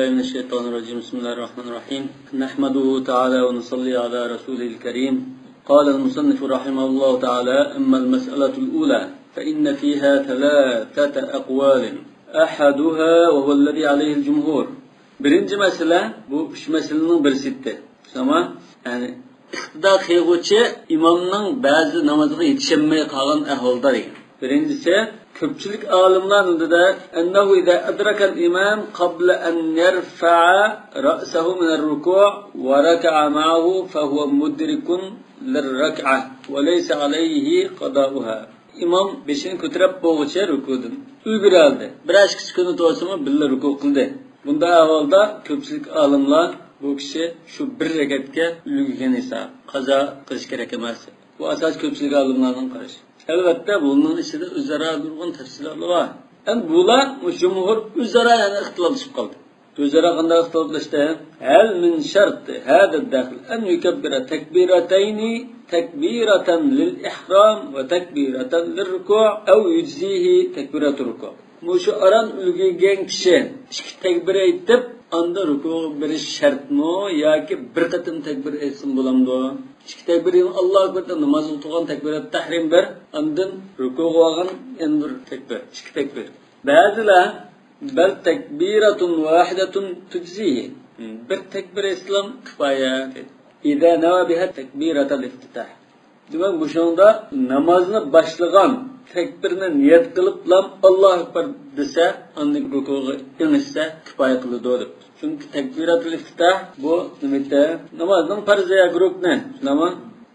بالله من الشيطان الرجيم بسم الله الرحمن الرحيم نحمده تعالى ونصلي على رسوله الكريم قال المصنف رحمه الله تعالى أما المسألة الأولى فإن فيها ثلاثة أقوال أحدها وهو الذي عليه الجمهور birinci mesele bu üç meselenin birisidir. Ama yani iktidar kıyıcı imamның bazı namazına yetişemeye kalan ahvalda değil. Birincisi köpçülük alimlerinde de ennehu izâ edrekal imam qabla en yerfa'a ra'sahu minel ruku' ve raka'a ma'ahu fehuve mudrikun lirrak'a ve leyse aleyhi qada'uha. İmam beşini kötürep boğuça rükudun. Ülgür aldı. Biraz küçükünü doğsama billa ruku kıldı. Bunda ahvalda köpçülük alimler bu kişi şu bir rekatga ülgügen ise kaza kılış gerek emas. Bu asas köpçülük alimlerinin karşı. Elbette bunun içinde üzere durgun tefsirleri var. Yani bular cumhur üzere yani ihtilaflaşıp kaldı. Üzere kanda ihtilaflaştı. Hel min şart hada dahil en yukebbire tekbiratayni tekbiratan lil ihram ve tekbiratan lil ruku' ev yüdzihi tekbiratul ruku'. Bu şu aran ülgügen kişi iki tekbir etip anda ruku' bir şart mı ya ki bir katım tekbir etsin bulamdı. İki tekbir Allahu Ekber'den namaz tuğan tekbirat tahrim bir andın ruku' olgan en bir tekbir. İki tekbir. Bazılar bel tekbiratun vahidatun tujzihi. Bir tekbir İslam kifaya. İza nava biha tekbiratul iftitah. Demek bu şunda namazını başlayan tekbirine niyet kılıp lam Allahu Ekber dese anlık ruku'u inişse kifaya kılıdı. Çünkü tekbiratul iftitah bu nimetте namazın farzıya grup ne?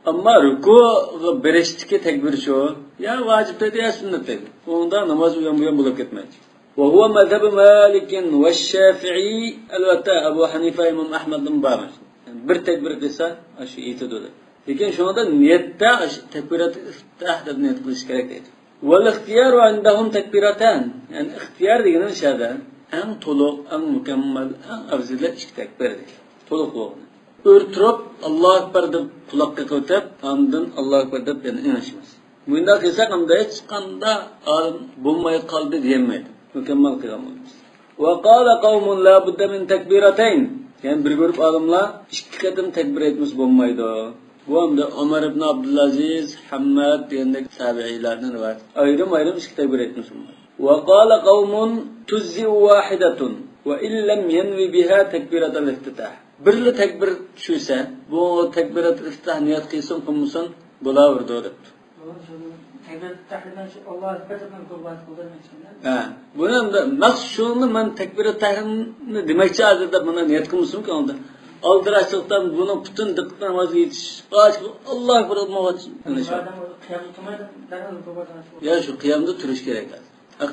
Ama ruku'u bereştiki tekbir şu ya vacip dedi ya sünnet dedi. Onda namaz uyan bulup gitmez. Ve huve mezhebi Malik'in ve Şafi'i elbette Ebu Hanife İmam Ahmed'in bağımız. Bir tekbir kılsa aşı iyisi dolu. Lakin şu anda niyette tekbiratul iftitah da niyet kılış gerek değil. Vel ihtiyaru indahum tekbiratan. Yani ihtiyar degenen şeyde en toluk, en mükemmel, en afzilet iki tekbirdir. Toluk bu. Örtürüp Allahu Ekber deb kulakka ko'tib, andın Allahu Ekber deb yana inişimiz. Bunda qilsak hamda hech qanda alim bo'lmay qoldi deyilmaydi. Mükemmel qilgan bo'lamiz. Wa qala qaumun la budda min takbiratayn. Yani bir grup alimlar ikki qatim takbir etmesi bo'lmaydi. Bu hamda Ömer ibn Abdülaziz, Hammad degandek tabiilardan var. Ayrım ikki takbir etmesi bo'lmaydi. وقال قوم تجزئ واحدة وإن لم ينوي بها تكبيرة الافتتاح. Birli tekbir düşürse, bu tekbirat iftitah niyet kılsın kılmasın bulaver doğru. Tekbirat iftitahdan şu Allahu Ekber'den kurban kıldırmak için. Ha, bunun da maksudunu ben tekbirat iftitahını demekçi azırda bana niyet kılmasın ki onda. Aldıraçlıktan bunun bütün dıkkatına namazı yetiş. Allahu Ekber olmak için. Ya şu kıyamda türüş gerek.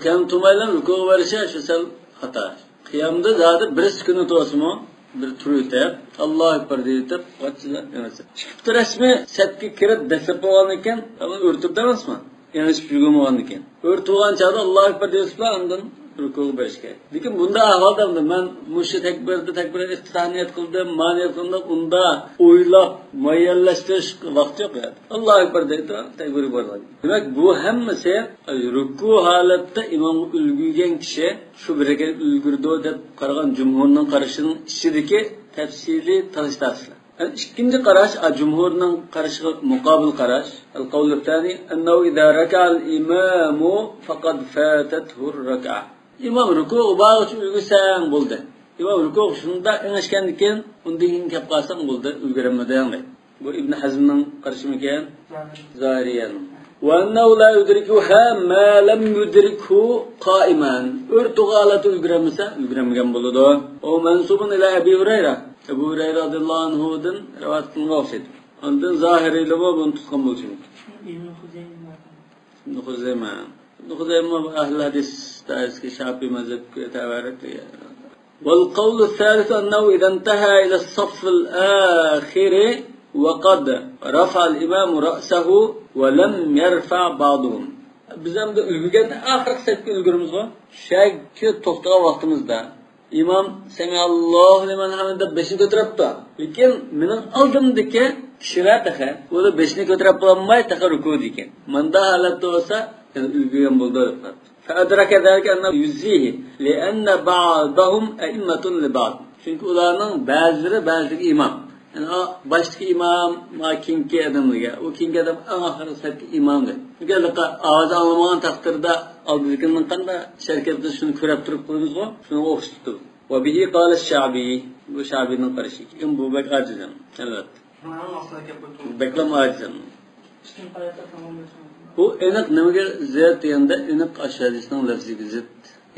Kıyam tumaylan ruku varışa şu sel hata. Kıyamda zaten bir sükunu to'simi, bir tur o'tib, Allohu Ekber deyip qatçılar emas. Chiqib resmi setga kirib dasab bo'lgan ekan, ama o'rtib emasmi? Yani hiç bilgim olgan ekan. O'rtib olgan chog'da Allohu Ekber deyapsizlar, undan ruku berish kerak. Lekin bunda ahvolda men mushi takbirda takbir iftitahiyat qildim, ma'niyat qildim, unda o'ylab muayyanlashtirish vaqti yo'q edi. Allohu Ekber deydi, takbir bo'ladi. Demak, bu hammasi ruku holatda imom ulgurgan kishi shu biriga ulgurdi deb qaragan jumhurning qarashining ichidagi tafsiliy tanishtarsizlar. İkinci qarash jumhurning qarashiga muqobil qarash. Al-qawl al-thani annahu idza raka'a al-imamu faqad fatathu ar-rak'a. İmam ruku bağıç ulgusan bo'ldi. İmam ruku shunda ingashgandikin undan keyin kelib qolsam bo'ldi, ulguramadigan. Bu İbn Hazmning qarashimi ekan? Zahiriyaning. Wa annahu la yudrikuha ma lam yudrikhu qa'iman. Urtuqalat ulguramasa ulguramagan bo'ladi. O mansubun ila Abi Hurayra. Ebu Hurayra radıyallahu anhu'dan rivayet kılınmış. Ondan zahiriyle bunu tutkan buluşum. İbn Huzeyme. İbn Huzeyme ahl hadis eski Şafii mezhebi tevarekli. Vel kavlu thalithu ennehu idha intaha ila as-saffil akhir ve qad rafa'al imamu ra'sahu ve lem yerfa' ba'duhum. Biz hem de ülgügen ahir setki ülgürümüz var. Şayki toxtagan vaqtimizda İmam Semiyallahu limen hamide 5'ini götürüptü. Lekin mening oldimdagi kishilar taqa, u da 5'ini götürüp olmay taqa ruku diken. Manda holatda bo'lsa, ulgurgan bo'ldi. فأدرك ذلك أنه يجزيه لأن بعضهم أئمة لبعض. Çünkü ularning ba'zilari imam. Yani o baştaki imam, kinki adamlarga, o kinki adam en ahir satki imamdir. Çünkü ovoz anlamagan taqdirda oldikining qanday sharkatda shuni ko'rib turib qo'yamiz o, shuni o'xshatib. Va bihi qala ash-Sha'bi, bu Sha'bining qarashi. Kim bu bek ajizan. Evet. Beklam ajizan. Bu aniq nimaga zid deganda aniq ashadisning lafziga zid.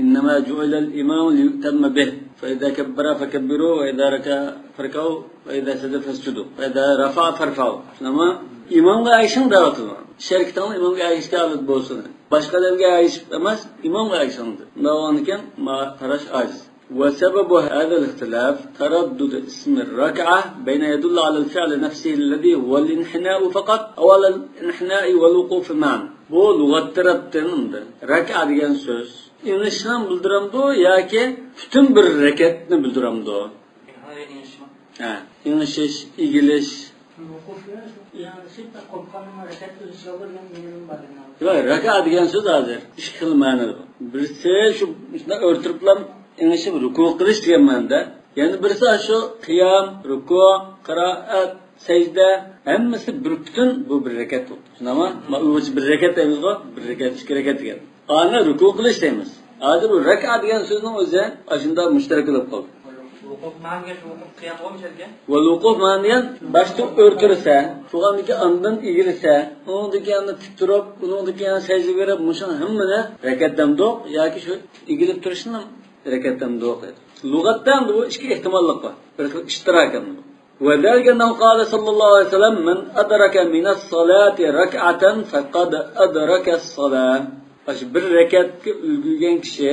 إنما جعل الإمام ليؤتم به فإذا كبر فكبروا وإذا ركع فركعوا وإذا سجد فاسجدوا وإذا رفع فارفعوا. Ama imamga ayışın dağıtılır. Şerikten imamga ayışta alıp bolsun. Başkalarına ayış demez, imamga ayışındır. Davanıken ma taraş aciz. وسبب هذا الاختلاف تردد اسم الركعة بين يدل على الفعل نفسه الذي هو الانحناء فقط أو على الانحناء والوقوف معا. Bu lügat taraftanındır. Rak'a diyen söz inişten bildiramdı yoki bütün bir harekatni bildiramdı. Ha, iniş, egilish. Rak'a diyen söz hozir ikki xil ma'noda. Birisi shu o'rtiriblam inishib ruku qilish degan ma'noda. Yani birisi shu qiyam, ruku, qiroat, secde hammasi bir bütün bu bir harekat. Ama bu bir harekat deymiz go, bir harekat, ikki harekat degan. Ana ruku qilish deymiz. Hozir bu rak'a degan so'zning o'zi ashunda mushtarak bo'lib qoldi. Vuquf ma'niga vuquf qiyam bo'lmaydi. Va vuquf ma'niyan boshda o'rtirsa, shu'amiki andan egilsa, uningdagi yanni tik turib, uningdagi yanni sajda berib, mushun hammani harakatdan do'q yoki shu egilib turishni harakatdan do'q deydi. Lug'atdan bu ikki ehtimollik bor. Bir xil ishtirok ham. وذلك أنه قال صلى الله عليه وسلم من أدرك من الصلاة ركعة فقد أدرك الصلاة. Baş bir rekatga ulgurgan kishi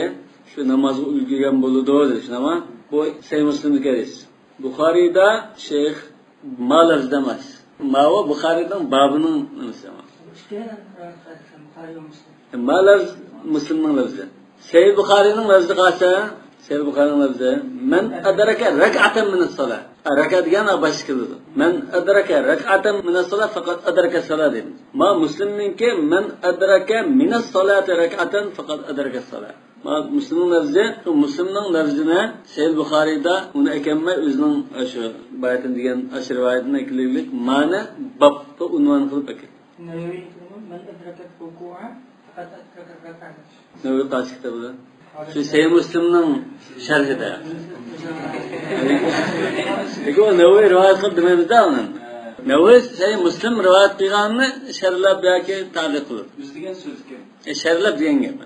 shu namozga ulgurgan bo'ladi dedi. Ama bu Sahih Muslim'da hadis. Buxoriyda Sheyx Malaz demas. Mava Buxoriyning babining nimasi emas. Malaz Muslimning lafzi. Sahih Buxoriyning lafzi qolsa, Sahih Buxoriyning lafzi men adraka rak'atan min as-salat. Rakat degan boshqadir. Men adraka rak'atan min as-salat faqat adraka as-salat deydi. Ma Muslimninki men adraka min as-salati rak'atan faqat adraka as-salat. Ma Muslimning lafzi, Muslimning lafzini Sahih Buxoriyda uni ekanmay o'zining shu bayatin degan ash rivoyatini eklaylik ma'na babda unvon qilib ekan. Men adraka ruku'a faqat adraka rak'atan. Nima qaysi kitobda? Şu Sahih Muslim'ning sharhida. Ego Navoiy rivoyat qilib demaydi-da uni. Navoiy Sahih Muslim rivoyat qilganini sharhlab yoki ta'liq qilib. Biz degan so'z kim? Sharhlab degan gap.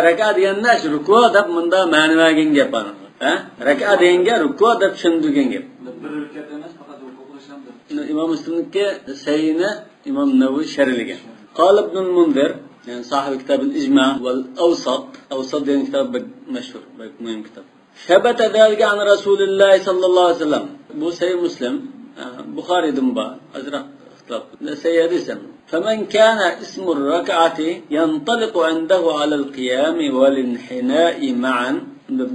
Rak'a deganda shu ruku deb bunda ma'ni bergan gap bor. Ha? Rak'a deganga ruku deb tushundirgan gap. Bir rakat emas, faqat ruku qilishdir. Imom Muslimniki Sahihni Imom Navoiy sharhlagan. Qala ibn al-Munzir يعني صاحب كتاب الإجماع والأوسط أوسط يعني كتاب مشهور مهم كتاب ثبت ذلك عن رسول الله صلى الله عليه وسلم بو سيد مسلم بخاري دنبا أزرق اختلاف سيد اسم فمن كان اسم الركعة ينطلق عنده على القيام والانحناء معا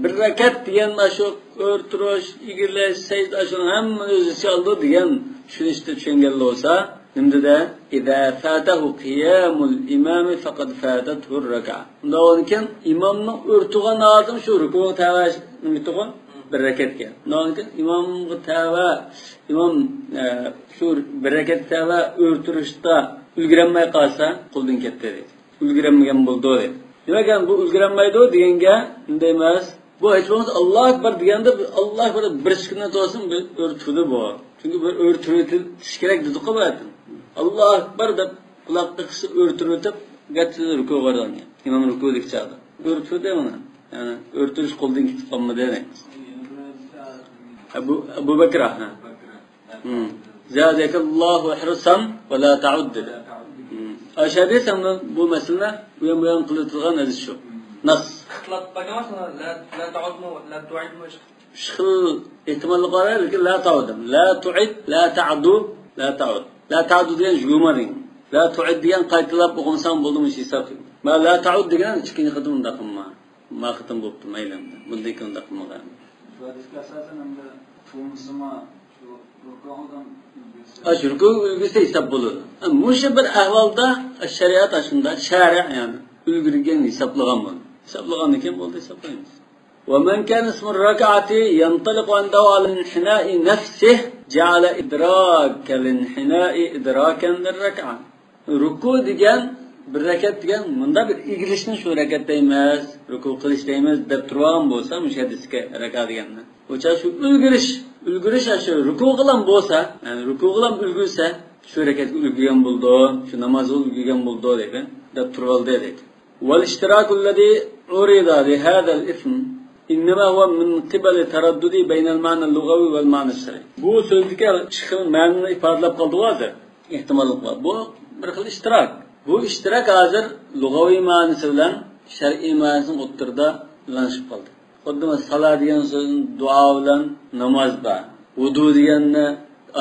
بالركعت ينشق örtürüş إجلاس سيد أشون هم نزشالدو ديان شنشت شنجلوسا Şimdi إذا فاته قيام الإمام فقد فاتته الركعة. Ondan imamın örtüğün lazım şu ruku tavaş mitoğun bir rekat ki. Ondan imamın tava şu bir rekat tava örtürüşte ülgirenmeye kalsa kuldun ketleri. Ülgirenmeyen buldu dedi. Demek bu ülgirenmeydi diyenge demez. Bu hiç olmazsa Allah Ekber diyende Allah Ekber bir çıkına olsun bir örtüdü bu. Çünkü bir örtüdü şirek dedik o bayatın. Allah Ekber de kulakta kısı örtürütüp getirir ruku vardan ya. İmam ruku dik çağda. Örtü de ona. Yani örtürüş kolduğun kitap olma demek. Ebu Bekir ha. Zâzekallahu ihrisan ve la ta'ud dedi. Aşağıda sen bu mesele uyan kılıtılgan aziz şu. Nas. Kıtlat bakamazsın la ta'ud mu la tu'id mu? Şıkıl ihtimalli qarar ki la ta'ud. La tu'id, la ta'du, la ta'ud. La ta'ud diyen juguma deyin. La tu'id diyen qaytılab okunsan buldum iş hesap deyin. Ma la ta'ud diyen ikinci kıtımında kılma. Ma kıtım boptu maylamda. Bunda ikinde kılmağa. Şu hadiske asasen hem de çoğumuzuma şu ruku'dan Aşırkı ülgüse hesap bulur. Muşa bir ahvalda şeriat aşında şari yani ülgürgen hesaplagan bunu. Hesaplagandan keyin bo'ldi hesaplaymiz. ومن كان اسم الركعة ينطلق عنده على الانحناء نفسه جعل إدراك الانحناء إدراكا للركعة. Ruku degan bir rakat degan bunda bir egilishni shu rakatda emas, ruku qilishda emas deb turgan bo'lsa, mushaddiska rakat deganni. O'sha shu ulgurish shu ruku qilgan bo'lsa, ya'ni ruku qilgan ulgursa, shu rakatga ulgurgan bo'ldi, shu namozga ulgurgan bo'ldi deb turoldi deydi. Wal ishtiraku alladhi urida li hadha al-ithm إنما هو من قبل ترددي بين المعنى اللغوي والمعنى الشرعي. Bu so'zdagi chiqim ma'noni ifodalab qoldi hozir. Ehtimol bu bir xil ishtirak. Bu ishtirak hozir lug'aviy ma'nosi bilan shar'iy ma'nosini o'ttirda lanishib qoldi. Xuddi salat degan so'zning duo bilan namoz bor. Vudu deganni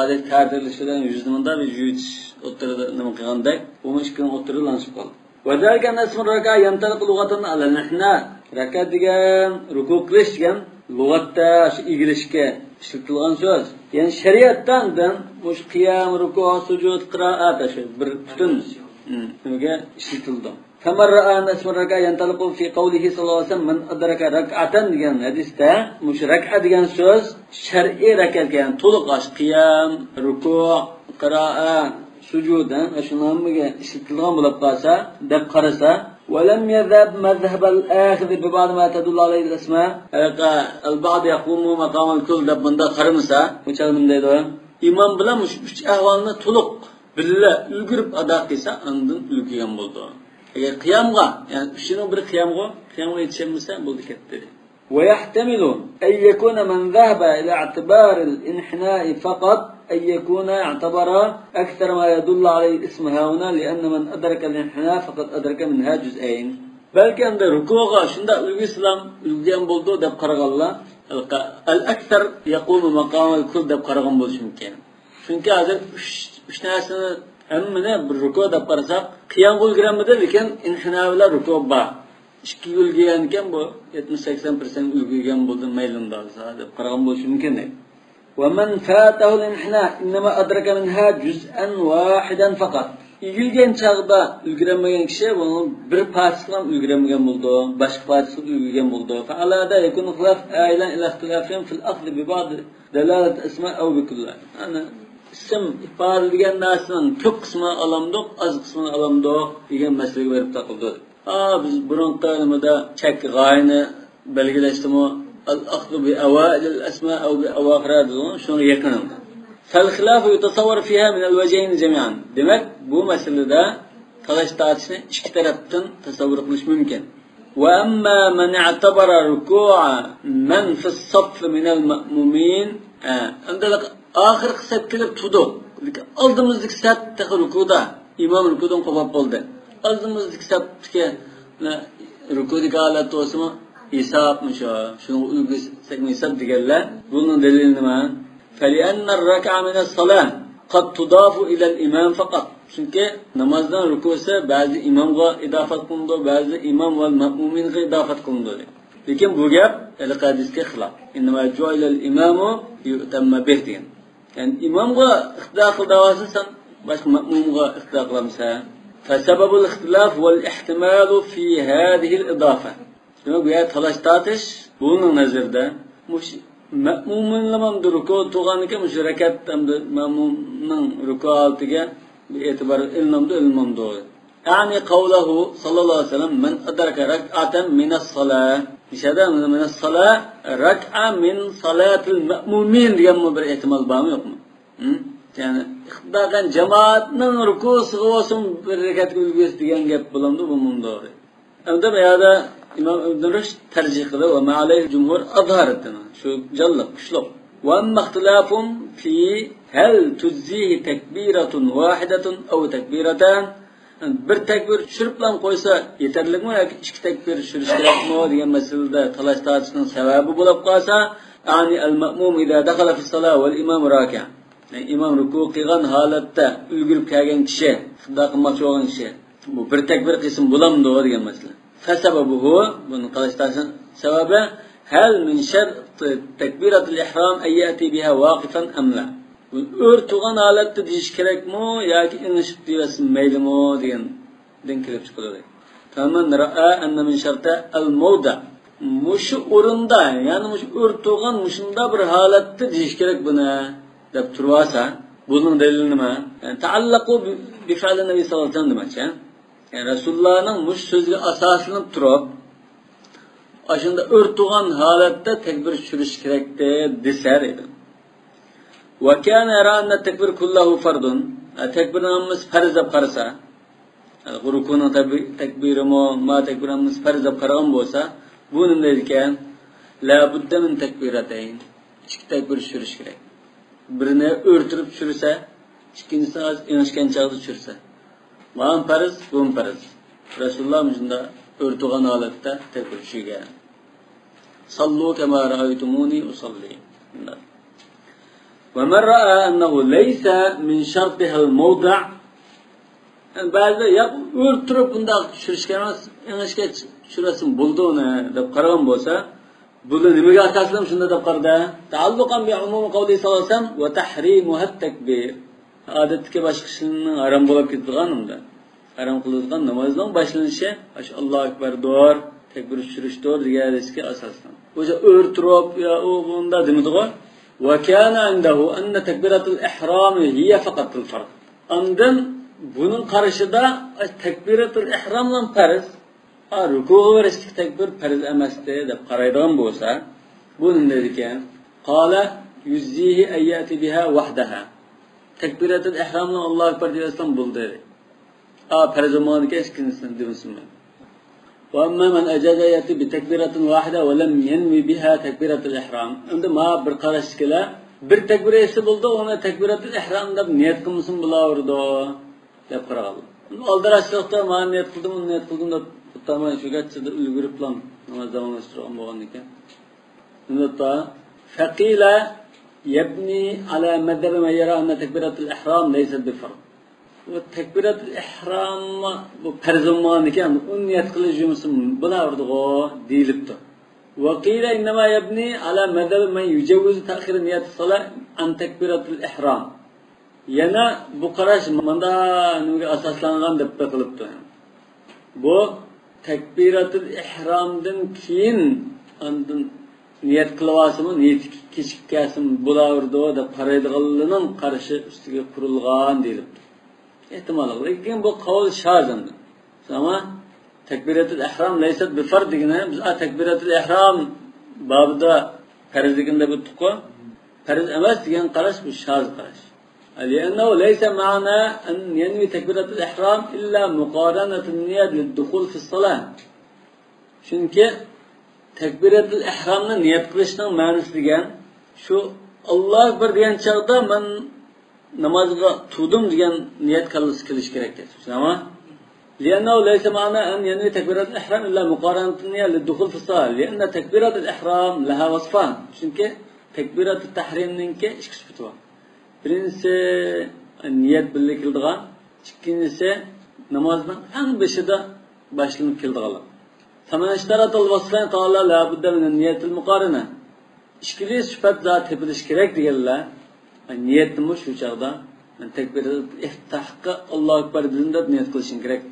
odat ta'dirlishi bilan yuzni bir yutish o'ttirda nima qilgandek, bu ishkini o'ttirda lanishib qoldi. وذلك أن اسم الركعة ينطلق لغة على الانحناء. ركعة degan ruku qilish degan lug'atda egilishga ishlatilgan so'z. Ya'ni shariatdan bu qiyam, ruku, sujud, qiroat shu bir butun nimaga ishlatildi. Kamar ra'a اسم الركعة ينطلق في قوله صلى الله عليه وسلم من أدرك ركعة degan hadisda mush rak'a degan so'z shar'iy rak'atga, ya'ni to'liq qiyam, ruku, qiroat sujudan ashunamiga ishlatilgan bo'lib qolsa deb qarasa ولم يذهب مذهب الآخذ ببعض ما تدل عليه الأسماء البعض يقوم مقام الكل deb bunda qaramasa o'chalmin deydi. Imom bilan uch ahvolni to'liq birga ulgurib ado qilsa undan ulgurgan bo'ldi. Agar qiyamga, ya'ni uchini bir qiyamga yetishmasa bo'ldi ketdi. ويحتمل أن يكون من ذهب إلى اعتبار الانحناء فقط أن يكون اعتبر أكثر ما يدل عليه الاسم هنا لأن من أدرك الانحناء فقد أدرك منها جزئين. بل كان ركوعا شندا الإسلام الجيم بولدو دب قرغلا الأكثر يقوم مقام الكل دب قرغم بولش ممكن. شنك هذا وش ناسنا أمنا بالركوع دب قرصا قيام بول جرام بدل لكن انحناء ولا ركوع با. İşki ulgiyanken bu 70-80% ulgiyan buldu meylunda deb qaragan bo'lishi mumkin deydi. ومن فاته الانحناء انما ادرك منها جزءا واحدا فقط. İgilgen çağda ulgiranmagan kishi buni bir parçadan ulgiranmagan bo'ldi, boshqa parçasi ulgiran bo'ldi. Fa'alada yakun khilaf ailan ila ikhtilafin fil akhd bi ba'd dalalat asma aw bi kullah. Ana ism ifodalagan narsaning ko'p qismini olamdiq, oz qismini olamdiq degan masalaga berib taqildi. Biz burunqa nimada chek g'oyani belgilashdimi al-aqd bi awail al-asma aw bi awakhirad shunga yaqin. Fal khilaf yutasawwar fiha min al-wajhayn jami'an. Demak, bu masalada talash tartishni ikki tarafdan tasavvur qilish mumkin. Wa amma man i'tabara ruku'a man fi as-saff min al-ma'mumin, unda oxir qisat kelib turdi. Oldimizdagi safda rukuda imom rukudan qolib qoldi. Oldimizdagi safga rukudiga holat o'simi hisobmi shuni ulgursak hisob deganlar. Buning dalili nima? فلأن الركعة من الصلاة قد تضاف إلى الإمام فقط. Çünkü namazdan rukusa bazı imamga idafat qilindi, bazı imam va ma'muminga idafat qilindi. Lekin bu gap al-hadisga xilaf. Inma ju'ila al-imamu yutamma bih degan. Yani imamga iqtido qildavasan, boshqa ma'mumga iqtido qilamsa, فسبب الاختلاف والاحتمال في هذه الإضافة. Demek bu ya talash tartish bunun nazarda mush ma'muminlar ruku to'g'aniga mush rakat hamda ma'mumning ruku oltiga e'tibor ilmamdo. Yani qawluhu sallallohu alayhi vasallam man adraka rak'atan min as-salah. Mishada min as-salah rak'a min salatil ma'mumin degan bir ehtimol bormi yo'qmi? Yani iqtidogan jamoatning rukusiga olsin bir rakatga ulgurish degan gap bo'lamdi bu mundori. Endi bu yerda İmam İbn Rushd tercih qildi va ma'alay jumhur azharatini shu jalliq kuchliq. Va maxtilafun fi hal tujzihi takbiratun wahidatun aw takbiratan. Bir takbir tushirib bilan qo'ysa yetarlimi yoki ikki takbir tushirish kerakmi degan masalada talash tortishning sababi bo'lib qolsa, ya'ni al-ma'mum idza dakhala fi as-salah wal imam raki'a. Yani imam ruku qilgan holatda ulgurib kelgan kishi, xudo qilmoqchi bo'lgan kishi bu bir takbir qilsin bo'lamdi degan masala. فسببه من قلشتاشن سببه هل من شرط تكبيرة الإحرام أن يأتي بها واقفا أم لا؟ ورتوغان حالت دیش کرک مو یا که اینش دیوس میل مو دین کلیپ چکلوی. فَمَنْ رَأَى أَنَّ مِنْ شَرْطَ الْمَوْضَعِ Muşu orunda, yani muşu örtüğün muşunda bir halatta deyiş gerek buna deb turvasa, bunun delili nima? Yani taallaqu bi fi'li Nabi sallallohu alayhi vasallam demakchi. Yani Rasulullahning mush so'ziga asoslanib turib, ashunda örtüğün halatta takbir tushirish kerak desar edi. Wa kana yara anna takbir kulluhu fardun. Takbirimiz farz deb qarasa, rukuning takbirimi ma takbirimiz farz deb qaragan bo'lsa, bu nima deydigan? La budda min takbiratayn. Ikki takbir tushirish kerak. Birini örtürüp tushirsa, ikkinchisini az enishgan chog'da tushirsa. Mana farz, bu farz. Rasululloh shunda örtügan holatda takbir tushirgan. Sallu kama ra'aytumuni usalli. Ve men ra'a annahu laysa min shartiha al-mawdi'. Yani bazı ya örtürüp bunda tushirishga emas, enishga tushirasin bo'ldi uni deb qaragan bo'lsa, buni nimaga asoslanib shunda deb qarada? Ta'alluqan bi umumi qawli sallallohu alayhi vasallam va tahrimuha at-takbir. Odatga boshqashining harom bo'lib ketgan unda. Harom qilingan namozning boshlanishi Allohu akbar dor, takbir tushirishdir degan hadisga asoslan. O'sha o'rtirib yo u bunda demidi-ku. Va kana indahu anna takbiratul ihrom hiya faqat al-fard. Ondan buning qarashida takbiratul ihromdan farz, rukuga verishlik takbir farz emasdi deb qaraydigan bo'lsa, bu nima ekan? Qala yuzzihi ayati biha wahdaha. Takbiratul ihromni Allohu akbar deyasdan bo'ldi. Farz bo'lganiga hech kimsin demasmi? Wa amma man ajaza yati bi takbiratin wahida wa lam yanwi biha takbiratul ihrom. Unda ma bir qarashkila bir takbir esi bo'ldi, ona takbiratul ihrom deb niyat qilmasin bo'laverdi deb qaradi. Aldirashliqda men niyat qildim deb tamam shu gachida ulgurib plan namoz davom ettirgan bo'lgan ekan. Unda faqila yabni ala madhhab man yara anna takbiratul ihrom laysa bi fard. Bu takbiratul ihrom bu farz bo'lgan ekan, uni niyat qilish yumusim bo'laverdi-ku deyilibdi. Wa qila inma yabni ala madhhab man yujawwiz ta'khir niyat as-salat an takbiratul ihrom. Yana bu qarash manda nimaga asoslangan deb qilibdi. Bu takbiratul ihromdan keyin andin niyat qilyapsizmi, niyat kechikkasim bo'laverdi deb qaraydiganlarning qarashi ustiga qurilgan deyilibdi. Ehtimol, lekin bu qawl shazandi. Ama takbiratul ihrom laysa bi fard degani biz takbiratul ihrom babida farzligini deb o'tdik-ku. Farz emas degan qarash bu shaz qarash. لأنه ليس معنى أن ينوي تكبيرة الإحرام إلا مقارنة النية للدخول في الصلاة. Çünkü تكبيرة الإحرام niyat qilishning ma'nosi degan shu Alloh akbar degan chog'da men namozga turdim degan niyat qilish kerak deb. Ama لأنه ليس معنى أن ينوي تكبيرة الإحرام إلا مقارنة النية للدخول في الصلاة. لأن تكبيرة الإحرام لها وصفان. Çünkü تكبيرة التحريمninki ikki sifati var. Birincisi niyat birga kildigan, ikkinchisi namozning eng beshida boshlanib kildiganlar. Tamanishtaratol vasfan taala la budda min niyatil muqarana. Ikkili sifat zot tepilish kerak deganlar. Niyatni shu chog'da takbiratul iftahga Allohu akbar deb niyat qilishing kerak.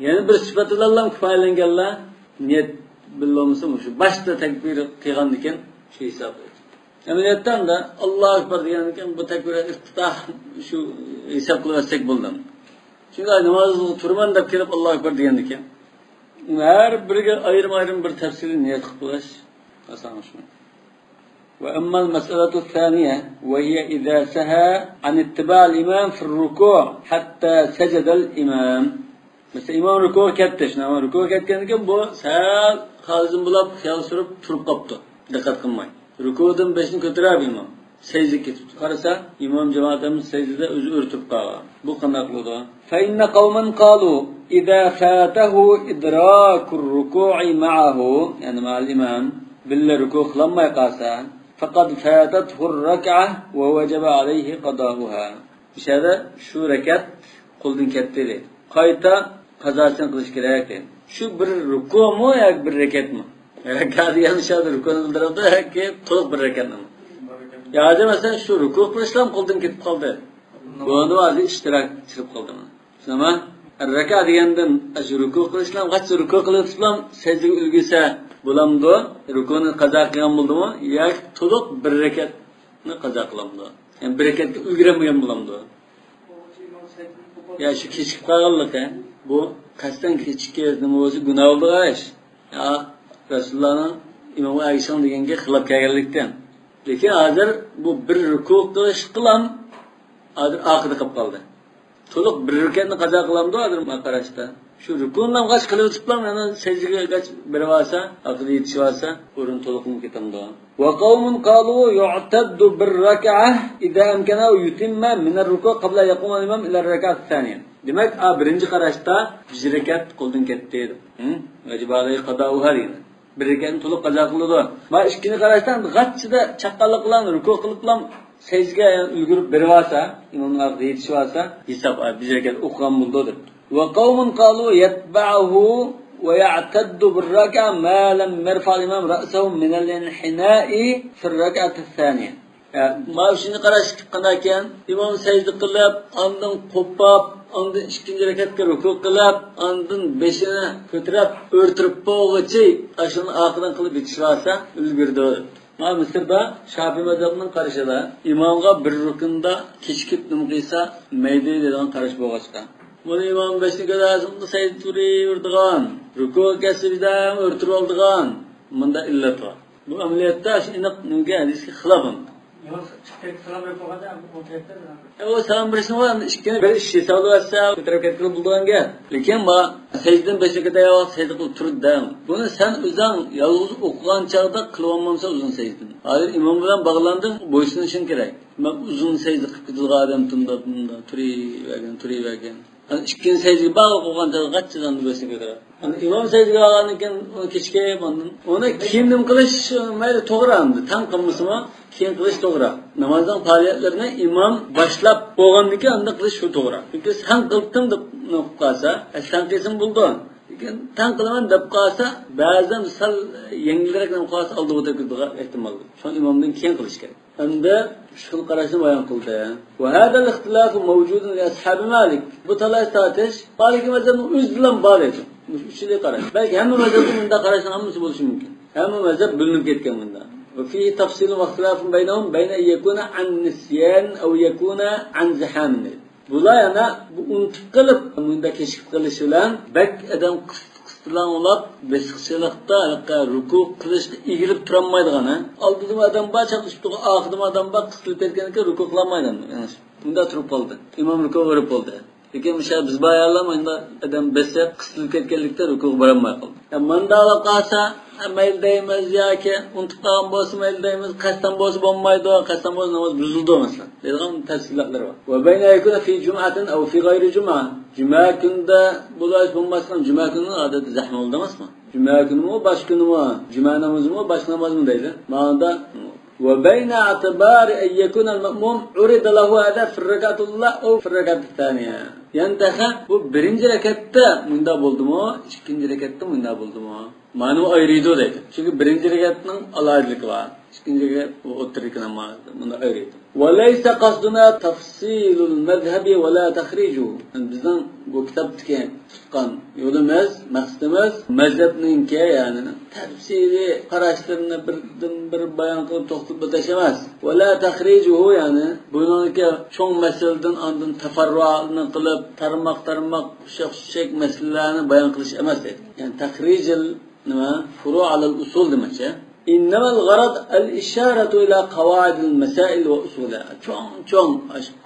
Yana bir sifat bilan kifoyalanganlar niyat bilolmasa shu boshda takbir qilgan ekan shu hisob. Amaliyotdan da Allohu akbar degan ekan bu takbirat iftitah shu hisob qilsak bo'ldi. Chunki namozga turman deb kelib Allohu akbar degan ekan. Har biriga ayrim bir tafsili niyat qilib qo'yish oson shu. Wa amma al-mas'alatu ath-thaniya wa hiya idha saha an ittiba' al-imam fi ar-ruku' hatta sajada al-imam. Mesela imam ruku' ketdi, shuna ruku' ketgandan keyin bu sal xazim bo'lib xiyol surib turib qopdi. Diqqat qilmay. Rukudan beşini ko'tarib imom sajdaga ketibdi. Qarasa imom jamoatimiz sajdada o'zi o'rtib qolgan. Bu qanday qildi? Fa inna qawman qalu idza fatahu idrakur ruku'i ma'ahu, ya'ni ma'al imam billa ruku' qilmay qolsa, faqad fatathu ar-rak'ah wa wajaba alayhi qada'uha. Bishada shu rakat qo'ldan ketdi dedi. Qayta qazosini qilish kerak dedi. Shu bir ruku'mi yoki bir rakatmi? Rakat yani şadır ruku'nu bildirdi ki to'liq bir rakatni. Ya mesela şu ruku' qilishlam qo'ldan ketib qoldi. Buni o'zi ishtirok chirib qoldi. Shunami? Raka degandan shu ruku qilishdan qancha ruku qilib tushlam sajdaga ulgursa bo'lamdi. Rukuni qazo qilgan bo'ldimi yoki to'liq bir rakatni qazo qilamdi. Yani bir rakatga ulgurmagan bo'lamdi. Ya shu kechikib qolganligi bu qasddan kechikkanning o'zi gunoh bo'ldi ish. Ya Rasulullohning Imom Ayshan deganga xilof kelganlikdan. Lekin hozir bu bir ruku qilish qilam hozir oxirida qolib qoldi. To'liq bir rakatni qazo qilamdi hozir qarashda. Shu rukundan qaç qilib o'tibman, yana sajdaga qaç berib olsa, oxirida yetishib olsa, o'rin to'liqni ketamdi. Wa qawmun qalu yu'taddu bir rak'ah idza amkana yutimma min ar-ruku' qabla yaquma al-imam ila ar-rak'ah ath-thaniya. Demak, birinchi qarashda 1 rakat qo'ldan ketdi edi. Vajibalay qada'uha deydi. Bir rakatni to'liq qazo qildi. Va ikkinchi qarashdan g'achchida chaqqanlik bilan ruku' qilib bilan sajdaga ulgurib berib olsa, imomning oxirida yetishib olsa, hisob 1 rakat o'qigan bo'ldi. وقوم قالوا يتبعه ويعتد بالركعة ما لم يرفع الإمام رأسه من الانحناء في الركعة الثانية. ما شنو قراش قنا كان إمام سجد قلب عندن قباب عندن ikinci rekatga ruku qilib عندن beshini ko'tarib o'rtirib bo'g'ichi ashuni oxidan qilib yetishsa ulgurdi. Ma Misrda Shafiy mazhabining qarashida imomga bir rukunda kechikib nima qilsa mayli degan qarash bo'lgan. Bunu imam beşini kadasında sayıd turuyurduğun, ruku kesibide örtür olduğun, bunda illet var. Bu ameliyatta inak nüge hadisi xilafın. Yok, çıktık salam yapamadı ama o tekrar. O salam birisini var, işkene bir işi sağlı varsa, kötürüp ketkili bulduğun gel. Lekin bu, secden beşini kadar yavaş secde kılıp turut devam. Bunu sen özden yalnız okuyan çağda kılıvanmamsa uzun secdin. Hayır, imam bilen bağlandın, boysun için gerek. Ben uzun secde kıkıdılga adam tunda, turi vergen. İkinci secdeye bağlı qo'ygan qatchidan bo'lsa kerak. İmam secdeye olgandan kechga onu kimdim qilish mayli to'g'ri endi. Tan qilmasmi, keyin qilish to'g'ri. Namozning faoliyatlarini imom boshlab bo'lgandan keyin unda qilish shu to'g'ri. Chunki sen qilding deb qolsa, sen qilsang bo'ldi. Lekin tan qilaman deb qolsa, ba'zan sal yengilroq qolsa oldi o'tiradigan ehtimol. Shu imomdan keyin qilish kerak. Endi şunu qarashni bayon qildi. Va hada al-ixtilof mavjud li ashab Malik. Bu talay tartish Malik mazhabining o'z bilan bor edi. Uchli qarash. Balki hamma mazhabning bunda qarashning hammasi bo'lishi mumkin. Hamma mazhab bilinib ketgan bunda. Va fi tafsil va ixtilof baynahum bayna yakuna an nisyan aw yakuna an zaham. Bular yana bu unutib qilib bunda keshib qilish bilan bak adam bilan olab besiqchilikda ruku qilishni egilib turolmaydigan ha. Oldida odam bor chaqishdi, oxirida odam bor qisilib ketganki ruku qilolmaydi. Bunda turib qoldi. Imom ruku o'rib qoldi. Lekin biz bayarlamayda adam besiq qisilib ketganlikda ruku borolmay qoldi. Manda qolsa mayl deymiz yoki unutib qolgan bo'lsa mayl deymiz, qasddan bo'lsa bo'lmaydi, qasddan bo'lsa namoz buzildi masalan. Degan tafsilotlar bor. Va bayna yakuna fi jum'atin aw fi ghayri jum'a. Cuma günde bulaş bulmasın, cuma gününün adeti zahme oldu mu? Cuma günü mü, baş günü mü? Cuma namazı mı, baş namaz mı deydi? Mağında وبين اعتبار أن يكون المأموم عرض له هذا في الركعة الأولى أو في الركعة الثانية. Yani bu birinci rekatta munda buldu mu, ikinci rekatta munda buldu mu? Manu ayrıydı deydi. Çünkü birinci rekatının alaylık var. İkinci rekat o otururken ama bunda ayrıydı. وَلَيْسَ قَصْدُنَا تَفْصِيلُ الْمَذْهَبِ وَلَا تَخْرِيجُهُ. Bizden bu kitaptaki tutkan yolumuz, maqsadımız mezhepninki yani tafsili qarashlarını bir bayon qilib to'xtab o'tish emas. وَلَا تَخْرِيجُهُ yani buniki cho'ng masaladan andın tafarruani qilib tarmoq shek masalalarni bayon qilish emas deydi. Yani takhrijil nima furu' ala al-usul demakchi. إنما الغرض الإشارة إلى قواعد المسائل وأصولها. چون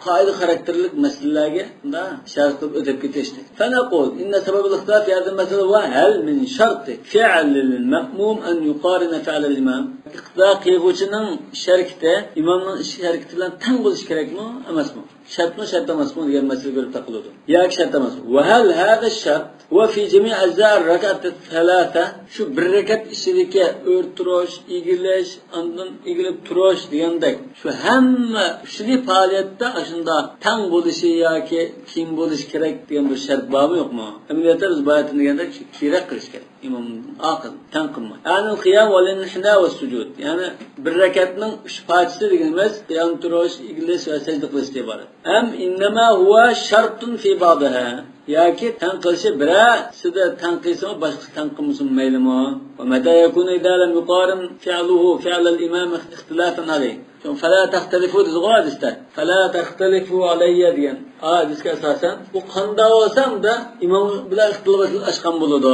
قاعدة خاركترلك مسألة ده إشارة أدب كتشتك. فنقول إن سبب الاختلاف في هذا المسألة هو هل من شرط فعل المأموم أن يقارن فعل الإمام. اقتضاء قيغوچنن شركته إمامның şərikti bilan tən bo'lish kerakmi, emasmi? Şartmi, şart emasmi degan masala ko'rib taqiladi. Yoki shart emasmi? Va hal hada shart va fi jami' ajza' ar-rak'at ath-thalatha shu bir rakat ichidagi o'rtirish, egilish, ondan egilib turish degandek shu hamma shuli faoliyatda shunda tang bo'lishi yoki kim bo'lish kerak degan bir shart bormi yo'qmi? Amaliyotda biz bayatni deganda kerak qilish kerak. imom aql tanqimma. Yani qiyam wal inhina va sujud. Yani bir rakatning 3 parchasi deganimiz qiyam turish, igilish va sajda qilish deb iborat. Am innama huwa shartun fi ba'daha. Yoki tanqilishi birasida tanqilsa boshqa tanqilmasin maylimi? Va mata yakunu idza lam yuqarin fi'luhu fi'l al-imam ikhtilafan alayh. فلا تختلفوا دizg'adisda فلا تختلفوا علي degan hadisga asosan bu qanday olsam da imom bilan ixtiloflashgan bo'ladi.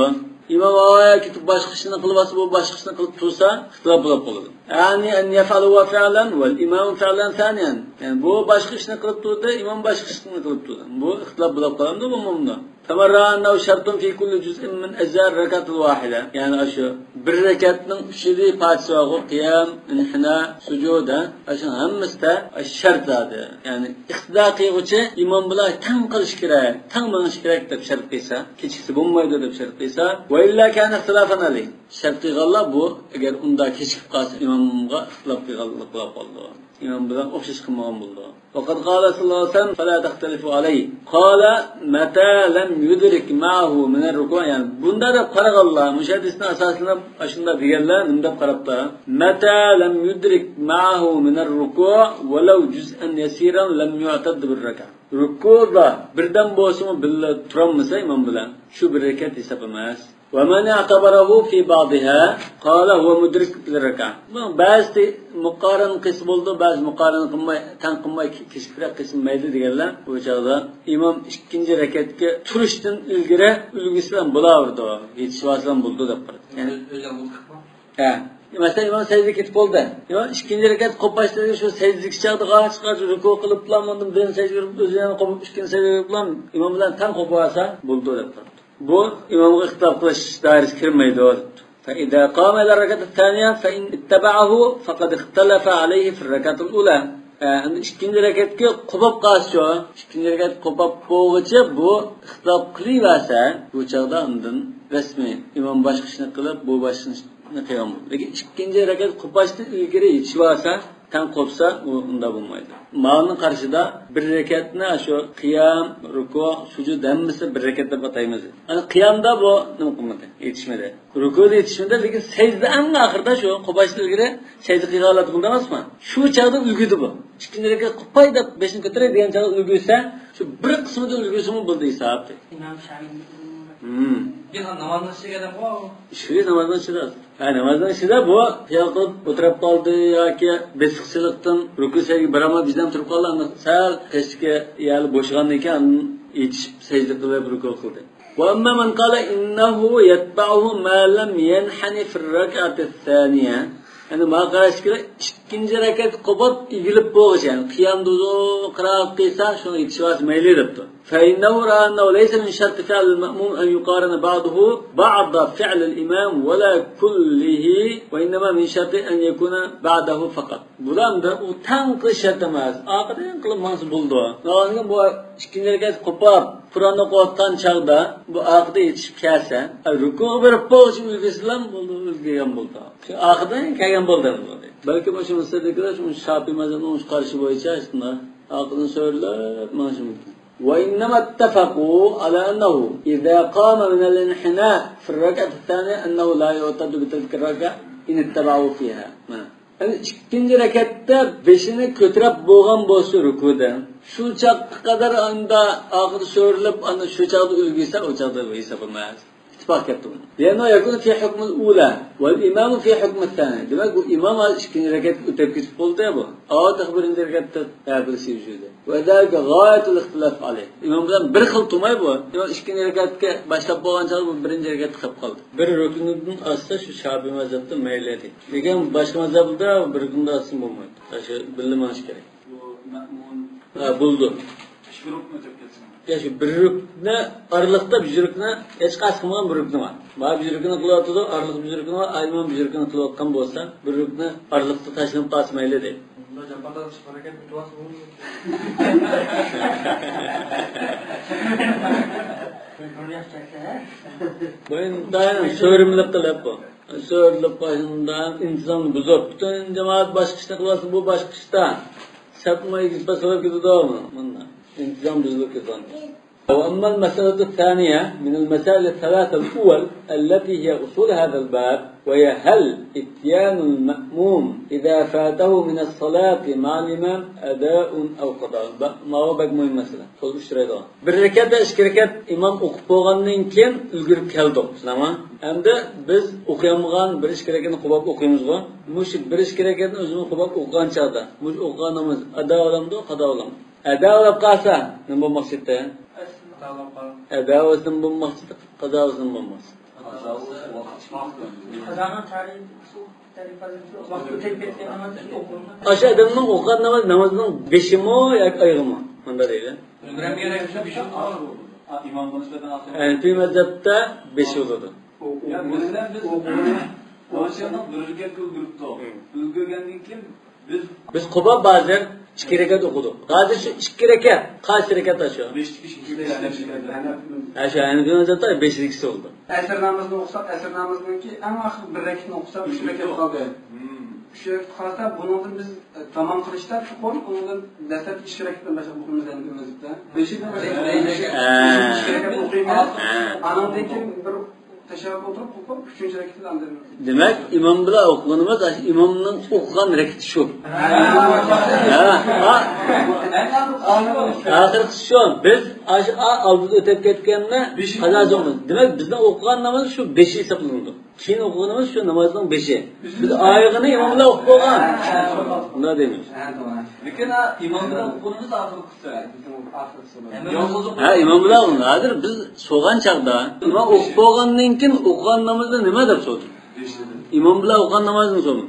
İmam ayaki boshqa ishni qilsa bu boshqa ishni qilib tursa ixtilof bo'lib qoladi. Ya'ni an yafalu wa fi'lan wal imam fi'lan thaniyan. Yani bu boshqa ishni qilib turdi, imom boshqa ishni qilib turdi. Bu ixtilof bo'lib qoladi bu umumda. Tamarra annahu shartun fi kulli juz'in min ajzar rakatul wahida. Yani shu bir rakatning 3 parchasi bor, qiyam, inhina, sujuda, shu hammasida shartlar. Yani iqtido qiluvchi imom bilan tang qilish kerak, tang bo'lish kerak deb shart qilsa, kechiksa bo'lmaydi deb shart qilsa, va illa kana ixtilafan alayh. Shart qilganlar bu agar unda kechikib qolsa imomga ixtilof qilganlik bo'lib qoldi. İmam bilan o'xshash qilmagan bo'ldi. Faqat qala sallallohu alayhi vasallam fala taxtalifu alayhi. Qala mata lam yudrik ma'ahu min ar-ruku'. Yani bunda da qaraganlar, muhaddisning asosida shunda deganlar, bunda qarabda. Mata lam yudrik ma'ahu min ar-ruku' walau juz'an yasiran lam yu'tad bir-rak'a. Ruku'da birdan bo'lsa-mu billa turamasa imom bilan shu bir rakat hisob emas. ومن اعتبره في بعضها قال هو مدرك للركعة. Bazı muqaran qism bo'ldi, bazı muqaran qilmay, tanqimay kishifra qism mayli deganlar. Bu chaqda imom ikkinchi rakatga turishdan ilgari ulgisi bilan bo'laverdi. Yetishvasidan bo'ldi deb qaradi. Yani ha. Mesela imam secde ketib qoldi. Imom ikkinchi rakat qo'pashdagi shu secdalik chaqda g'ach ruku qilib planladim, ben secde qilib o'zini qo'yib ikkinchi secde qilib imom bilan tan qo'yib olsa bo'ldi deb qaradi. Bu imomga ixtilof qilish doirasiga kirmaydi. فإذا قام إلى الركعة الثانية فإن اتبعه فقد اختلف عليه في الركعة الأولى. ikkinchi rakatga qo'pib qolsa, ikkinchi rakat qo'pib qo'yguncha bu ixtilof qilaversa, bu chaqda undan rasmiy imom boshqa ishni qilib, bu boshqa ishni qilgan bo'ladi. Lekin ikkinchi rakat qo'pashdan ilgari yetishib olsa, tan qo'psa, u unda bo'lmaydi. Ma'lum qarshida bir rakatni shu qiyam, ruku, sujud hammasi bir rakat deb ataymiz. Ana qiyamda bu nima qilmadi? Yetishmadi. Rukuda yetishmadi, lekin sajda eng oxirida shu qo'pashdan ilgari sajda qilganlar bunda emasmi? Shu chaqda ulgudi bu. Ikkinchi rakat qo'pay deb 5ni ko'taray degan chaqda ulgursa, shu bir qismida ulgursimi bo'ldi hisobda. İmam Şafii. Bir namazdan chiqadan bu. Shu namazdan chiqadi. Namazdan ichida bu xiyol qilib o'tirib qoldi yoki besiqchilikdan rukusaga birama bizdan turib qoldi, sal qishga yali bo'shgandan keyin yetishib sajda qilib ruku qildi. Va amma man qala innahu yatba'uhu ma lam yanhani fi ar-rak'ati ath-thaniya. Yani ma qarash kerak, ikkinchi rakat qo'pib egilib bo'lg'ish, yani qiyamda qira'at qilsa, shuni yetishmas mayli debdi. فإنه رأى أنه ليس من شرط فعل المأموم أن يقارن بعضه بعض فعل الإمام ولا كله وإنما من شرط أن يكون بعده فقط. Bular da u tanqil shart emas. Oqidan qilmas bo'ldi. Nolgan bu ikkinchi rakat qo'pib, Qur'onni o'qiyotgan chaqda bu oqida yetishib kelsa, ruku berib qo'yish ulgisidan bo'ldi, ulgurgan bo'ldi. Shu oqidan kelgan bo'ldi. Balki o'sha musaddiqlar shu Shafiy mazhabining qarshi bo'yicha shunday oqidan so'rlab mana shu mumkin. وإنما اتفقوا على أنه إذا قام من الانحناء في الركعة الثانية أنه لا يعتد بتلك الركعة إن اتبعوا فيها. ikkinchi rakatda beshini ko'tarib bo'lgan bo'lsa rukuda shu chaqqa qadar unda oxiri so'rilib ana shu chaqda ulgursa o chaqda hisob emas. ittifoq ketdi. Yana yakun fi hukm al-ula wal imam fi hukm al-thani. Demak bu imom ikkinchi rakatga o'tib ketib qoldi bu. Oxir birinchi rakatda taqdirsi yujuda. Va dalika g'oyatul ixtilof alayh. Imom bilan bir xil tumay bu. Imom ikkinchi rakatga boshlab bo'lgan chaqda bu birinchi rakatga qilib qoldi. Bir rukundan asla shu Shafiy mazhabida mayli edi. Lekin boshqa mazhabda bir rukunda asl bo'lmaydi. Shu bilmanish kerak. Bu ma'mun bo'ldi. shu rukni ketsin. Ya shu bir rukni oraliqda bir rukni hech qaysi qilmagan bir rukni bor. Mana bir rukni qilyotdi, oraliq bir rukni bor, ayman bir rukni qilayotgan bo'lsa, bir rukni oraliqda tashlab qasmayli deydi. Bunda jamoat harakat bitwas bo'lmaydi. Bu endi so'rimlab qilib bu. So'rilib qo'ygandan inson buzib, butun jamoat boshqa ishda qilyapti, bu boshqa ishda. Sapmay gitpa sabab ketadimi? Mana intizom buzilib ketadi. وأما المسألة الثانية من المسائل الثلاثة الأول التي هي أصول هذا الباب وهي هل إتيان المأموم إذا فاته من الصلاة مع الإمام أداء أو قضاء ما هو بقى مهم مثلا خذ الشريطة بالركعة إشكركت إمام أقبوغانين كين الجرب كالدو سلامة عند biz o'qimagan bir ish kerakini qilib o'qiymiz-ku. Mush bir ish kerakini o'zini qilib o'qigan chaqda. Mush o'qiganimiz ado olamdi, qado olamdi. Ado olib qolsa, nima bo'lmoqchida? Ado o'zim bo'lmoqchida, qado o'zim bo'lmas. Qazoning tarixiy vaqt o'tib ketgan namoz o'qilmaydi. O'sha odamning o'qigan namozning 5mi yoki oyimi? Bunda deydi. İmam konuşmadan asıl. Anfi mazhabda 5 bo'ladi. Ya bizden biz Oğuzhan'ın dürüzgâr kılgırıptı. Kılgırgenliğin kim? Biz Quba bazen 2 rekat okudik. Hozir shu 2 rekat, qaysi rekat shu? 5 Aşağı yani bir mazhabda 5'likisi oldu. Əsr namazını oxusaq, əsr namazınınki ən axır bir rəkətini oxusaq 3 rəkət qaldı. 3 rəkət qalsa, bunun biz tamam qilishda chuqur, bundan dastlab 2 rəkətdən başqa o'qimizdan o'zimizda. 5-ni 2 rəkət o'qiymiz. Anandan keyin bir təşəbbüs oturub oxub 3-cü rəkətni andırırıq. Demek imam bilan o'qiganimiz imomning o'qigan rakati shu. Oxirgi shu. Biz oldida o'tib ketganni qazojimiz. Demak bizning o'qigan namoz shu 5 hisoblanadi. Keyin o'qiganimiz shu namozning 5i. Biz oyog'ini imom bilan o'qib qo'ygan. Bunda deymiz. Lekin imom bilan o'qig'imiz oxirgisi. Ha, imom bilan hozir biz so'g'an chaqda imom o'qib qo'ygandan keyin o'qigan namozni nima deb so'radi? İmam bilan o'qigan namozni so'radi.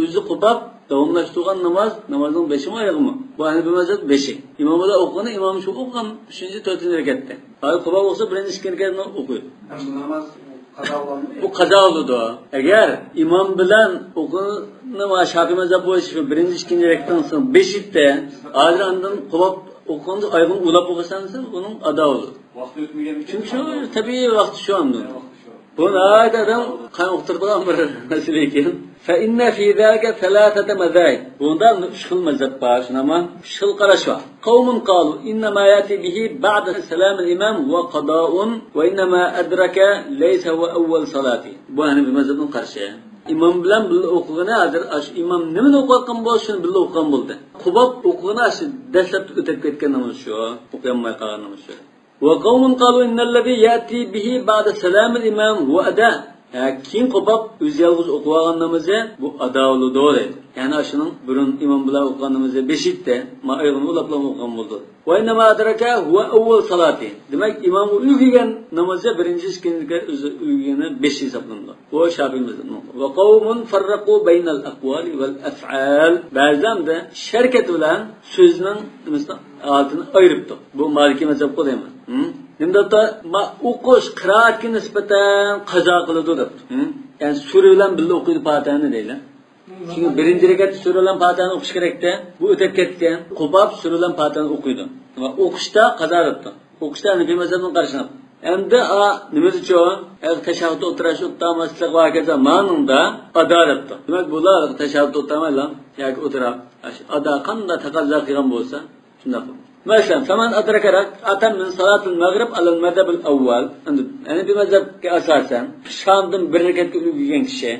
O'zi qilib davomlashtirgan namozning 5mi oyog'imi? Bu Hanifi mazhab 5i. İmam bilan o'qigan imom shu o'qigan 3-4 rakatda. Hali qilib o'qisa birinchi ikkinchi rakatni o'qiydi. Bu namaz qazo bo'ladi. Bu qazo bo'ladi. Agar imom bilan o'qini va Shafiy mazhab bo'yicha birinchi ikkinchi rakatdan so'ng 5'da hozir undan qilib o'qiganda oyog'ini ulab o'qisansa, uning ado bo'ladi. Vaqt o'tmagan uchun Chunki shu tabiiy vaqt shu anda. Bunu adam kan oturduğum bir mesele ekan. Fa inna fi zalika thalathata madhahib. Bunda üç xil mazhab var, ama üç xil qarash var. Qawmun qalu inna ma yati bihi ba'da salam al-imam wa qada'un wa inna ma adraka laysa huwa awwal salati. Bu hani bir mazhabning qarashi. İmam bilan birga o'qigani hozir imam nimani o'qiyotgan bo'lsa shuni birga o'qigan bo'ldi. Qubab o'qigani shu dastlab o'tib ketgan namoz shu, o'qiyolmay qolgan namoz shu. وقوم قالوا إن الذي يأتي به بعد سلام الإمام هو أداء. Keyin qilib o'zi yolg'iz o'qigan namozi bu adovli deydi. Ya'ni shunun burun imom bilan o'qigan namozi 5'da, ma'yig'ini ulablan o'qigan bo'ldi. Va inna ma adraka huwa awwal salati. Demak imom uyugan namozi birinchi ikkinchi o'zi uygani 5 hisoblanadi. Bu Shafiy mazhabining. Va qawmun farraqu baynal aqwali wal af'al. Ba'zan da sharkat bilan so'zning altini ayiribdi. Bu Maliki mazhab qo'ymayman. Nimda o'qish qiraatga nisbatan qazo qiladi deb. Ya'ni sura bilan birga o'qiydi Fatihani deylar. Chunki birinchi rakatda sura bilan Fatihani o'qish kerakda. Bu o'tib ketgan. Qubab sura bilan Fatihani o'qiydi. Va o'qishda qazo qildi. O'qishda Hanifi mazhabini qarashadi. Endi nima uchun? Tashahhudda o'tirish, o'tmaslik va kaza ma'nunda adolatdi. Demak, bular tashahhudda o'tmaylar yoki o'tirib, ado qanday taqozo qilgan bo'lsa, shunday qiladi. Mesela faman adraka rak'atan min salatil maghrib alal madhab al-awwal. Yani bir mazhabga asasen Şam'dan bir rekatga uyugan kishi,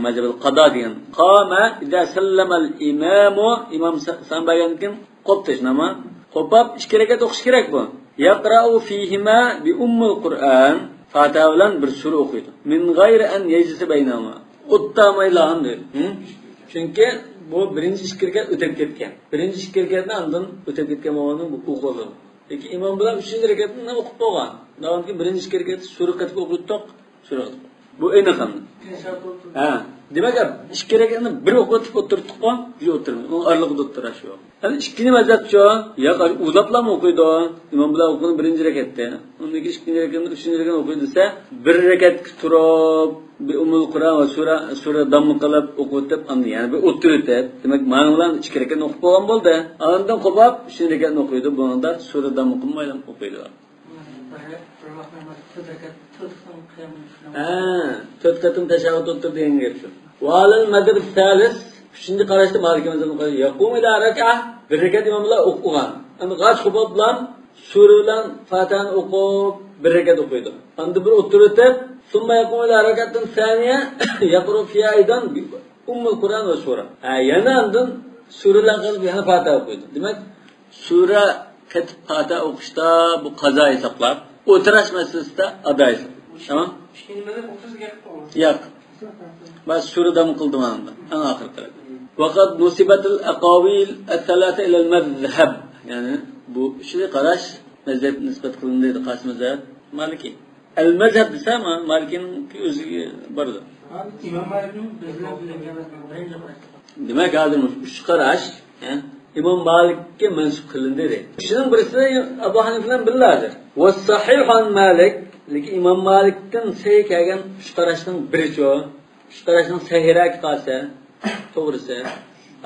mazhab al-qada degan. Qama idza sallama al-imamu imam sanbayankin qoptish nama. Qopab 2 rekat o'qish kerak bu. Yaqra'u fihima bi ummul Qur'an. Fatiha bilan bir sura o'qiydi. Min g'ayri an yajlisa baynahuma. O'ttamaylan deydi. Chunki bu birinchi ikki o'tib ketgan. Birinchi ikki rakatdan undan o'tib ketgan bo'lgani bu o'qildi. Lekin imom bilan 3-chi rakatni o'qib qo'ygan. Davomki birinchi ikki rakat sura qatib o'qiydiq, sura. Bu ayni qanday? Ha, demak, ikki rakatni bir o'qitib o'tirdik-ku, yo'q o'tirmay. Uning oralig'ida o'tirish yo'q. Hali ikkinchi mazhabchi, yo'q, uzatlarni o'qiydi. Imom bilan o'qigan birinchi rakatda. Undan keyin ikkinchi rakatni, uchinchi rakatni o'qiydi desa, bir rakatga turib bir umul Qur'on va sura damm qilib o'qitib, ya'ni bir o'tirib, demak, mana bilan 2 rakatni o'qib qo'ygan bo'ldi. Andan qolib 3 rakatni o'qiydi, bunda sura damm qilmaydi, o'qiydi. To'rt qatim tashahhud o'tirdi degan gap shu. Va al madhab salis, 3-chi qarashda Maliki mazhabini qaraydi. Yaqum ila rak'a, bir rakat imom bilan o'qigan. Endi g'ash xubob bilan sura bilan Fatihani o'qib bir rakat o'qiydi. Endi bir o'tirib, summa yaqumu ila rak'atin thaniya yaqru fi aydan ummul Qur'on va sura. Yana andin suralar qilib yana Fatiha o'qiydi. Demak, sura katib Fatiha o'qishda bu qazo hisoblab, o'tirish masalasida ado hisob. Tamam? Ishingizda o'qishga qilib. Yo'q. Bas suradan qildim anda. Ana oxirda. Vaqat nusibatul aqawil al-thalatha ila al-madhhab. Ya'ni bu ishni qarash mazhab nisbat qilindi Qasim mazhab Maliki. Al-mazhab desa Malikining o'ziga bordi. İmam Malik'in bizler bilingan birinci qarash. Demak, hozir uch qarash, İmam Malik'ga mansub qilindi dedi. Shuning birisi Abu Hanifa bilan billadir. Va sahih an Malik, lekin İmam Malikdan sahih kelgan uch qarashning birichi o. Uch qarashning sahihroq qolsa, to'g'risi,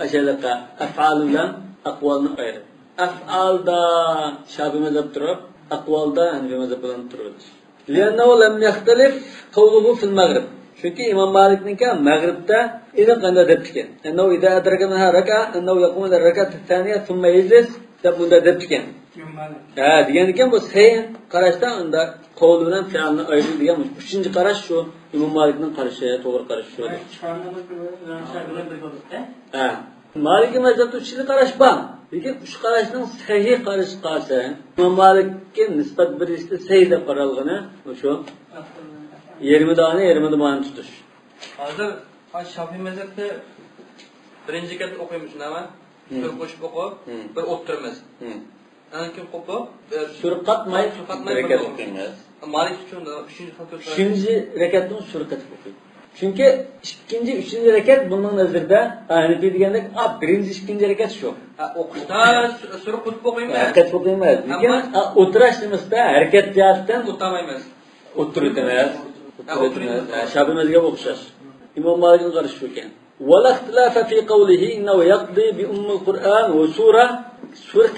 ashalaqa af'al bilan aqvolni ayirib. Af'alda Shafi'i mazhab turib, aqvolda Hanafi mazhab bilan turadi. Li'annahu lam yaxtalif qawluhu fil maghrib. Çünkü İmam Malik'ninki Maghrib'da iniq qanday debdikan. Ennahu idza adraka minha rak'a, ennahu yaqumu ila rak'ati thaniya thumma yajlis deb bunda debdikan. İmam Malik. Degan ekan bu sahih qarashda unda qavli bilan fi'lni ayirib degan uchinchi qarash shu. İmam Malik'ning qarashi, to'g'ri qarash shu. Chiqarimiz bilan bilan bir bo'ldi-da. Maliki mazhabda uchinchi qarash bor. Lekin uch qarashning sahih qarash qolsa, İmam Malik'ga nisbat berishda sahih deb qaralgani shu. 20 tane 20 tane tutuş. Hazır Şafii mezhepte birinci kez okuymuş ama bir koşup okup bir oturmaz. Anki kopup Sürqatmay rekat okuyamaz. Malik için de 3. fakir. 3. rekatın sürqat okuyor. Çünkü 2. 3. rekat bunun nazarda Hanifi degandek, birinci 2. rekat şu. Okuşta sürqat okuyamaz. Rekat okuyamaz. Lekin o'tirish nimada harakat jihatdan tutamaymiz. O'tiribmiz. Shafi'i mazhabga o'xshash. İmam Malik'in qarashi shu ekan. Wala ixtilafa fi qawlihi innahu yaqdi bi ummul Qur'an va sura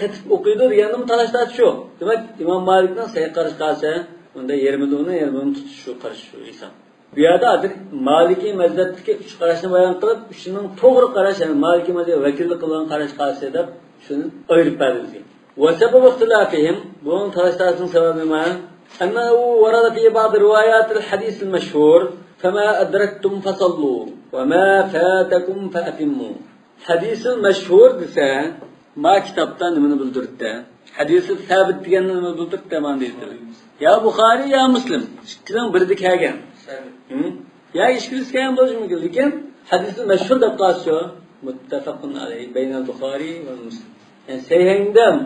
katib o'qiydi deganim talashlar shu. Demak, İmam Malik'ning sahih qarash qilsa, unda 20 dona 20 tutish shu qarash shu hisob. Bu yerda hozir Maliki mazhabdagi 3 qarashni bayon qilib, shuning to'g'ri qarash, ya'ni Maliki mazhab vakillik qilgan qarash qilsa deb shuni ayirib berdi. Wa sababu ixtilafihim, bunun talashlarning sababi nima? أنه ورد في بعض روايات الحديث المشهور فما أدركتم فصلوا وما فاتكم فأتموا. حديث المشهور دسا ما كتابتان من بلدرته. حديث الثابت ديان من بلدرته ما ديته. يا بخاري يا مسلم. كلام بردك هاجن. يا إشكالس كلام بوجه ممكن لكن حديث المشهور ده قاسو متفق عليه بين البخاري والمسلم. يعني سيهندم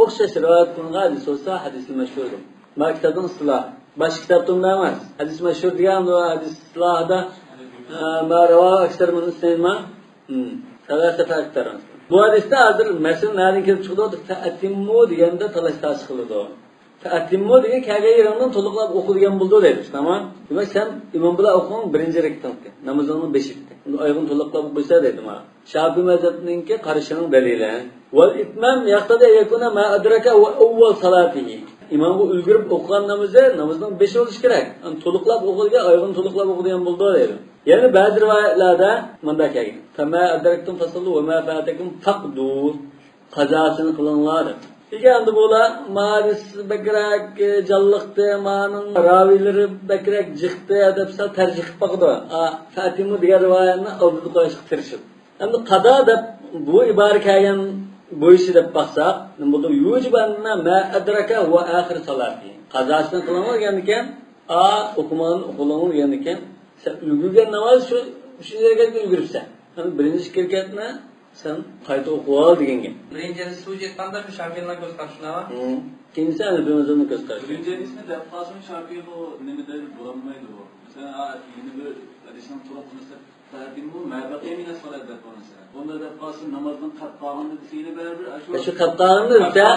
أخشى روايات كن غادي سوسا حديث المشهور. Ma kitabın ıslah. Baş kitaptan da var. Hadis meşhur diyen o hadis ıslahda ma rava aksar min isnayma. Talasta faktar. Bu hadiste hazır mesela nereden kelip çıkıyordu? Fa'atimmu degende talasta çıkıldı. Fa'atimmu degen kage yerandan toluqlab oku degen buldu dedi. Tamam. Demek sen imam bilan okugan birinci rekatda. Namazının 5'ikte. Uni ayğın toluqlab qo'ysa dedim ha. Shafi'i mazhabininki qarashining dalili. Wal itmam yaqtada yakuna ma adraka wa awwal salatihi. İmam bu ulgurib o'qigan namozning 5 bo'lishi kerak. To'liqlab o'qilgan, ayğın to'liqlab o'qigan bo'ldi dedi. Ya'ni ba'zi rivoyatlarda munda kelgan. Kama adraktum fasallu va ma fatakum faqdu. Qazosini qilinglar. Endi bular maris bakrak jalliqdi, ma'ning ravilari bakrak jiqdi debsa tarjih qilib qo'ydi. Fatimu degan rivoyatni oldida qo'yishga tirishib. Endi qado deb bu ibora kelgan bo'yishi deb baqsaq, nima bo'ldi? Yujibanna ma adraka va akhir salati. Qazosini qilmagan ekan, o'qimagan o'qilagan ekan, sen ulgurgan namoz shu yerga ulguribsan. Birinchi rekatni sen qayta o'qib ol deganga. Birinchisi sujetanda shu Shafi'ning ko'z qarashina. İkincisi Hanifi'nin ko'z qarashi. Birincisini de Qasim Shafi'i bu nimada bo'lamaydi bu. Mesela yeni bir hadisdan turib qilsa, Fatimu ma baqiya min as-salat deb qolsa. Onda da Qasim namozdan qatqog'ini desini baribir shu qatqog'ini desa,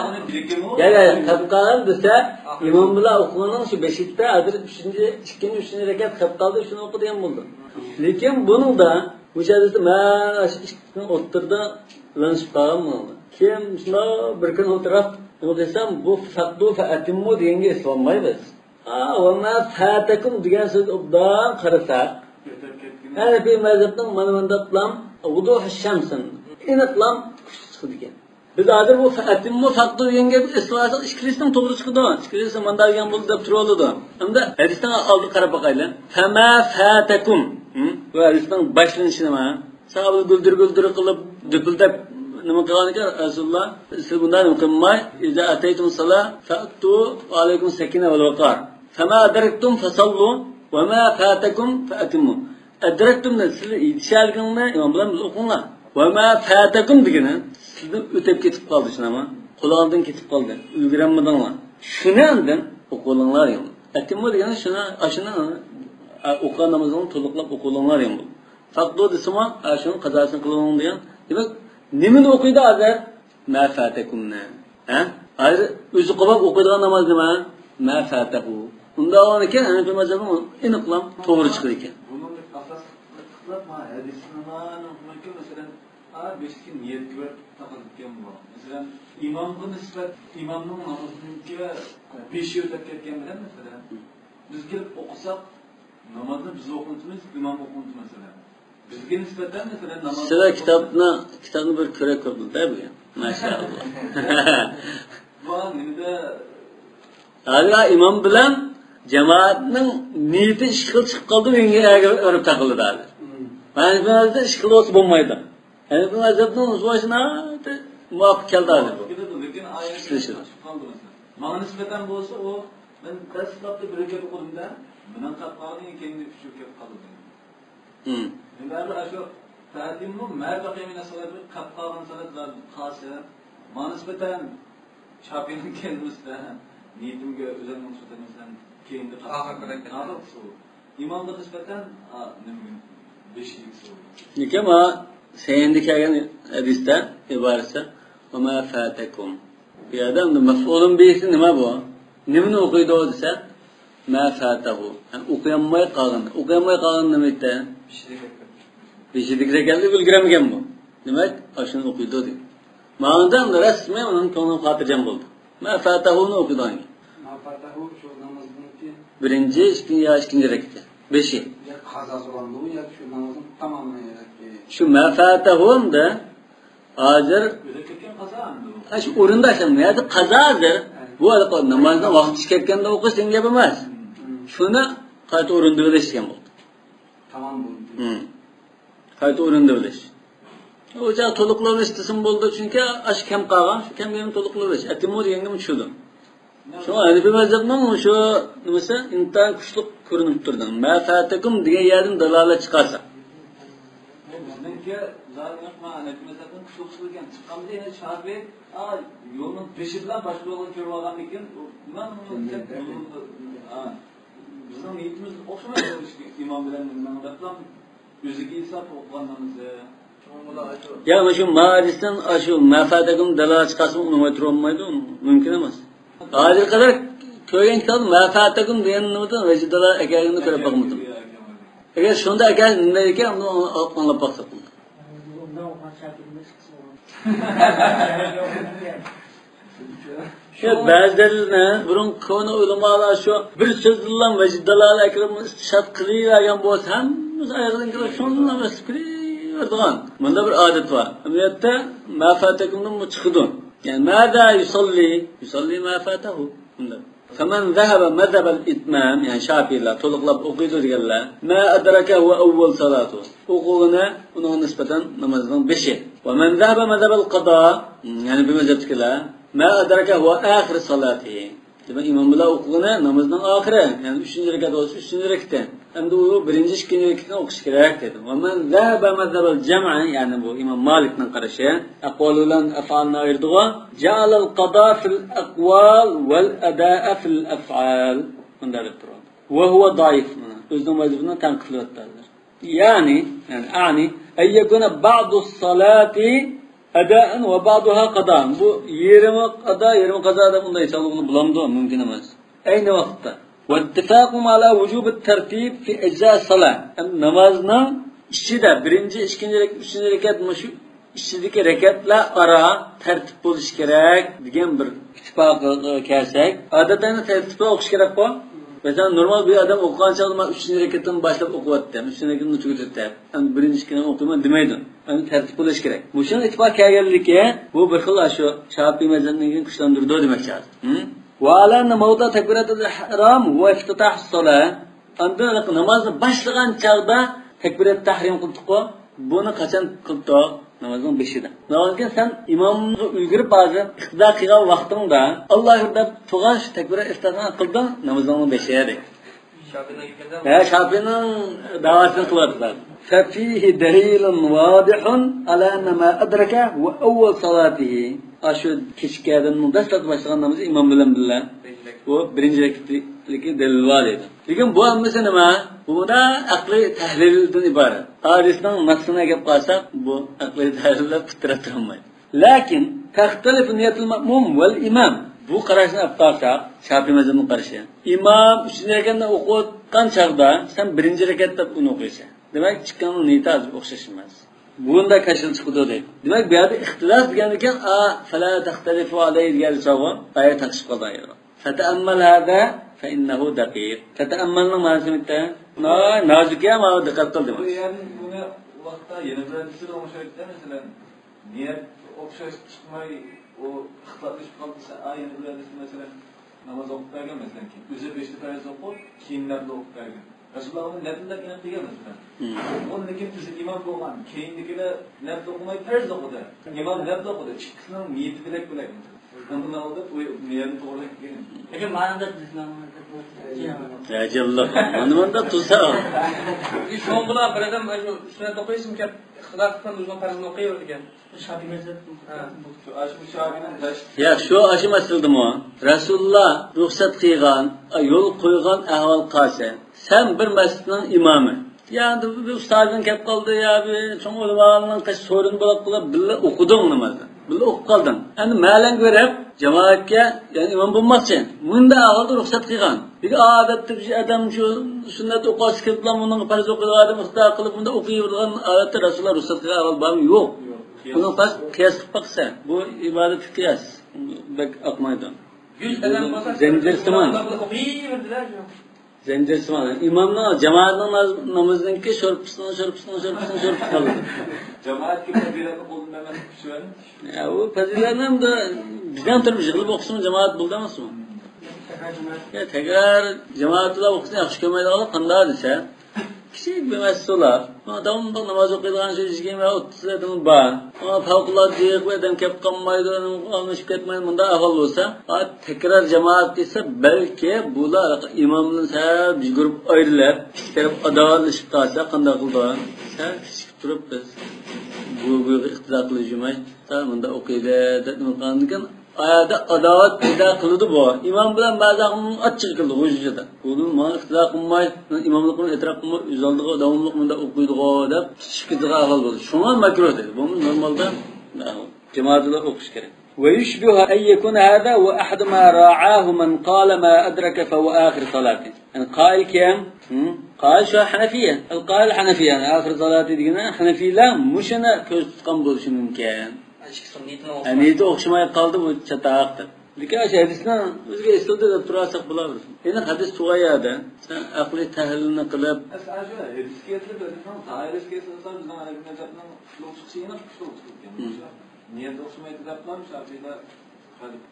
qatqog'ini desa, imom bilan o'qiganning shu 5ta, hozir 3 rekat qatqog'da shuni o'qigan bo'ldi. Lekin buning da Müşahidesi ben oturda lanışıp kalmalı. Kim bir gün oturup o desem bu fakdu fa'atimmu diyenge islanmayız. Ona fa'atakum diyen söz obdan karısa. Yani bir mezhepten manavandaplam vuduh şamsın. İnatlam küçük çıkı diyen. Biz hozir bu atimmu faqdu degan islosi ishkilisdan to'g'ri chiqdi. Ishkilisdan manda degan bo'ldi deb turoldi. Hamda hadisdan oldi qarab boqaylik. Fama fatakum. Bu hadisdan boshlanishi nima? Sahoba guldir qilib dupildab nima qilgan ekan Rasululloh? Siz bundan qilmay, iza ataytum salat fa'tu alaykum sakina wal waqar. Fama adraktum fasallu wa ma fatakum fa'timu. Adraktumni siz yetishganingni imom bilan o'qinglar. Va ma fatakum degani sizdan o'tib ketib qoldi shunami? Qulog'idan ketib qoldi. Ulgurolmadinglar. Shuni endi o'qinglar endi. Atimmu degani shuni o'qigan namozni to'liqlab o'qinglar endi. Faqdu desma shuni qazosini qiling degan. Demak, nimani o'qiydi hozir? Ma fatakumni. Ha? Hozir o'zi qilib o'qiydigan namoz nima? Ma fatahu. Unda o'n ekan, ana mazhabim aniqlam to'g'ri chiqdi ekan. Beşki niyet görüp takılırken bu. Mesela imamı nispet, imamın namazınınki 5 yıl öteklerken bilen mesela. Biz gelip okusak, namazını biz okuntumuz, imam okuntu mesela. Bizge nispeten mesela namazını... Size kitabını bir körek oldu değil mi? Maşallah. Bu anında... Hala imam bilen cemaatinin niyeti işkıl çıkıp kaldı ve örüp takıldı abi. Yani ben işkıl olsa bulmaydı. Yani bu mezhebden uzlaşına muvaffak geldi abi bu. Lekin ayet çıkaldı mesela. Bana nispeten bu olsa o, ben ders kitapta bir ülke okudumda, bundan katlarını kendi küçük yapıp kaldım. Ben de şu ta'dimmu ma baqiya min as-salati qatqaran salatlar qasi. Bana nispeten Şafii'nin kendisinde niyetimge özel mutsudan mesela kendi qatqaran. İmamda nispeten beşlik soru. Nikama Seyindi kelgan hadisda iborasi "Oma fatakum." Bu odamning maf'ulun bihi nima bu? Nimani o'qiydi o desa, "Ma fatahu." Yani o'qiyolmay qolgan nima edi? Beshidik zakalni bildiramagan bu. Demak, ashuni o'qiydi dedi. Ma'nodan rasman uning ko'ngli xotirjam bo'ldi. "Ma fatahuni o'qiydi." Ma fatahu shu namozniki birinchi, ikkinchi rakatda. 5. ya qazosi bo'ldi ya shu namozni tamomlaydi. Şu mefatehumda hazır şu orunda yaşamıyor. Kazadır. Bu arada namazda vakit çıkarken okusun yapamaz. Şuna kayıt orunda birleşken oldu. Tamam bu. Kayıt orunda birleş. Ocağı toluklarla istesin buldu çünkü aşk hem kalan, hem benim toluklarla birleş. Etimur yengem uçurdu. Şu Hanefi mezhebinin şu mesela intihar kuşluk görünüp durdu. Mefatekum diye yerden dalala çıkarsa. Bizdenki zaten yapma, hepimizden kuşluksuzken çıkan diye Şafi, yolun peşi bilen başka yolun körü olan iken, bizim niyetimiz okşamıyor imam bilen yapılan özgü insaf okulanlarımızı. Ya şu mağaristen şu mefatekum dalala çıkarsın onu metre olmaydı mümkün olmaz. Ağacı kadar köygen kaldı mefatekum diyen neydi? Vecdala ekerini körü bakmadım. Eğer şunda eğer neyken onu anlayıp baksak. Şu bazılarına burun konu ulamalar şu bir sözlülen vecdalar ekranı istişat kılıyken bu hemimiz ayaklarını kılıp şununla meskiliyordugan. Bunda bir adet var. Ameliyatta mafatakumdan bu çıkıdı. Yani mâdâ yusalli mâfatahu. Bunda. فمن ذهب مذهب الإتمام يعني شافعي الله طلق لب أقيده ديالله ما أدركه أول صلاته وقولنا أنه نسبة نمازنا بشيء ومن ذهب مذهب القضاء يعني بمذهب كلا ما أدركه آخر صلاته Demek imamla okuğuna namazdan ahire yani 3. rekat olsa 3. rekatte. Hem de o 1. 2. rekatını okuş gerek dedim. Ve men zâbe mezhebel cem'a yani bu İmam Malik'nin karışı akvalulan ef'alına ayırdığı cealel qada fil akval vel edâe fil ef'al bunlar ettirir. Ve huve daif. Özden vazifından tenkifli ettirir. Yani eyyekune ba'du salati Adaen ve ba'duha qada'an. Bu yerime qada da bunda insanlıkını bulamdı mümkün olmaz. Aynı vakitte. Ve ittifaqum ala vücub tertib fi ecza salat. Namazın içinde 1. 2. rekat 3. rekat şu içindeki rekatla ara tertip buluş gerek degan bir ittifaq kelsak, adatan tertipda o'qish kerak bu. Mesela normal bir adam okugan çağda 3. rekatdan başlap okuvatdi. 3. rekatni tugatdi. Endi birinchi ikkini o'qiyman demaydi. Endi tartib bo'lish kerak. Bu shuni ittifoq kelganligi bu bir xil shu Shafiy mazhabining kuchlantirdi demoqchi. Va alanna mawda takbiratul ihrom va iftitah as-solah. Endi namozni boshlagan chaqda takbirat tahrim qildik-ku. Buni qachon qildik? Namazın 5'ida. Namazga sen imomga ulgurib hozir iqtido qilgan vaqtingda Alloh deb tug'ash takbira iftitah qilding, namazing 5'ida. Shafi'ning da'vatini qilyaptilar. Fafihi dalilun wadihun ala anna ma adraka wa awwal salatihi. Ashu kechgadan dastlab boshlagan namoz imom bilan birga bu birinchi rakatlik dalil bor edi. Lekin bu hammasi nima? Bunda aqliy tahlildan iborat. Hadisning nasına gap qolsak, bu aqliy tahlillar fitrat olmaydi. Lakin taxtalif niyatul ma'mum vel imam. Bu qarashni olib qarsak, Shafiy mazhabining qarashi. Imom 3 rakatni o'qiyotgan chaqda sen birinchi rakatda uni o'qiysan. Demak, chiqqan niyati o'xshash emas. Bunda kashil chiqdi deydi. Demak, bu yerda ixtilof degan ekan, fala taxtalifu alayhi degan savol, ayat taqshib qoladi. Fata'ammal hada fa innahu daqiq. Fata'ammalning ma'nosi nima? Nozik ham diqqat qil demak. Bu yerning buni vaqtda yana bir hadisda o'xshaydi, masalan, niyat o'xshash chiqmay o ixtiloflashib qolsa, yana bir hadis masalan namoz o'qib bergan masalan, o'zi 5 farz o'qib, keyinlarda o'qib bergan. Rasululloh uni nadindan aniq degan masalan. Undan keyin o'zi imom bo'lgan, keyingilar nafs o'qimay farz o'qidi. Imom nafs o'qidi, ikkisining niyati bilak. Bundan oldi bu niyatni to'g'ri kelgan. Lekin ma'noda Ajalloh. Mana tursa. Shu bilan bir odam shu sunnat o'qiysin ki ixtilofdan o'zini farzini o'qiyverdi ekan. Shafiy mazhab. Shu Shafi'ning dash. Ya shu aşı masalidimi? Rasululloh ruxsat qilgan, yo'l qo'ygan ahvol qolsa, sen bir masjidning imomi. Yani bu ustadın kelib qoldi, ya bir cho'ng ulamoning qish so'rin bo'lib qilib billa o'qiding namozni. Billa o'qib qolding. Endi ma'lan berib jamoatga, ya'ni imom bo'lmoqchi. Bunda ahvolda ruxsat qilgan. Lekin odatda odam shu sunnat o'qishga kelib buning farz o'qiydi, odam ixtiyor qilib bunda o'qiyvergan odatda Rasululloh ruxsat qilgan ahvol bormi? Yo'q. Buni pas qiyos qilib baqsa, bu ibodat qiyos. Bak oqmaydi. 100 odam bo'lsa, Zincirsimon. o'qiyverdilar. Zincirsimon. Imomning jamoatning namozininki sho'rib qoldi. Jamoat kim fazilatni qo'ldan emas kuchani. Ya u fazilatni ham da bizdan turib yig'ilib o'qishni jamoat bo'ldi emasmi? Ya tagar jamoatlar o'qishni yaxshi ko'rmaydiganlar qanday desa, kichik bir mas'ullar, davomli namoz o'qiydigan shu 20 va 30 odam bor. Ama favqulodda bir odam kelib qolmaydi, olmashib ketmaydi, bunda ahvol bo'lsa, takrar jamoat desa, balki bular imomdan sal yugurib ayrilib, taraf adovatlashib qolsa, qanday qildi? Sal kichik turib biz bu iqtido qilishimiz, sal bunda o'qiydi deb qandigan ayada adovat paydo qildi bu. Imom bilan ba'zan ochchiq qildi o'zida. Buni mana iqtido qilmay, imomlikni e'tirof qilmay, o'zaldiga davomli bunda o'qiydigo deb kichikdiga ahvol bo'ldi. Shunga makruh dedi. Bu normalda jamoatlar o'qish kerak. ويشبه أن يكون هذا وأحد ما راعاه من قال ما أدرك فهو آخر صلاته. يعني قائل كم؟ قائل شو حنفية. القائل حنفية آخر صلاته دينا حنفية لا مش أنا كنت قنبل شو ممكن. Niyeti o'xshamay qoldi bu chataqdir. Lekin o'sha hadisni o'ziga istildi deb turarsak bo'laveradi. Endi hadis tug'ayadi. Sen aqliy tahlilni qilib,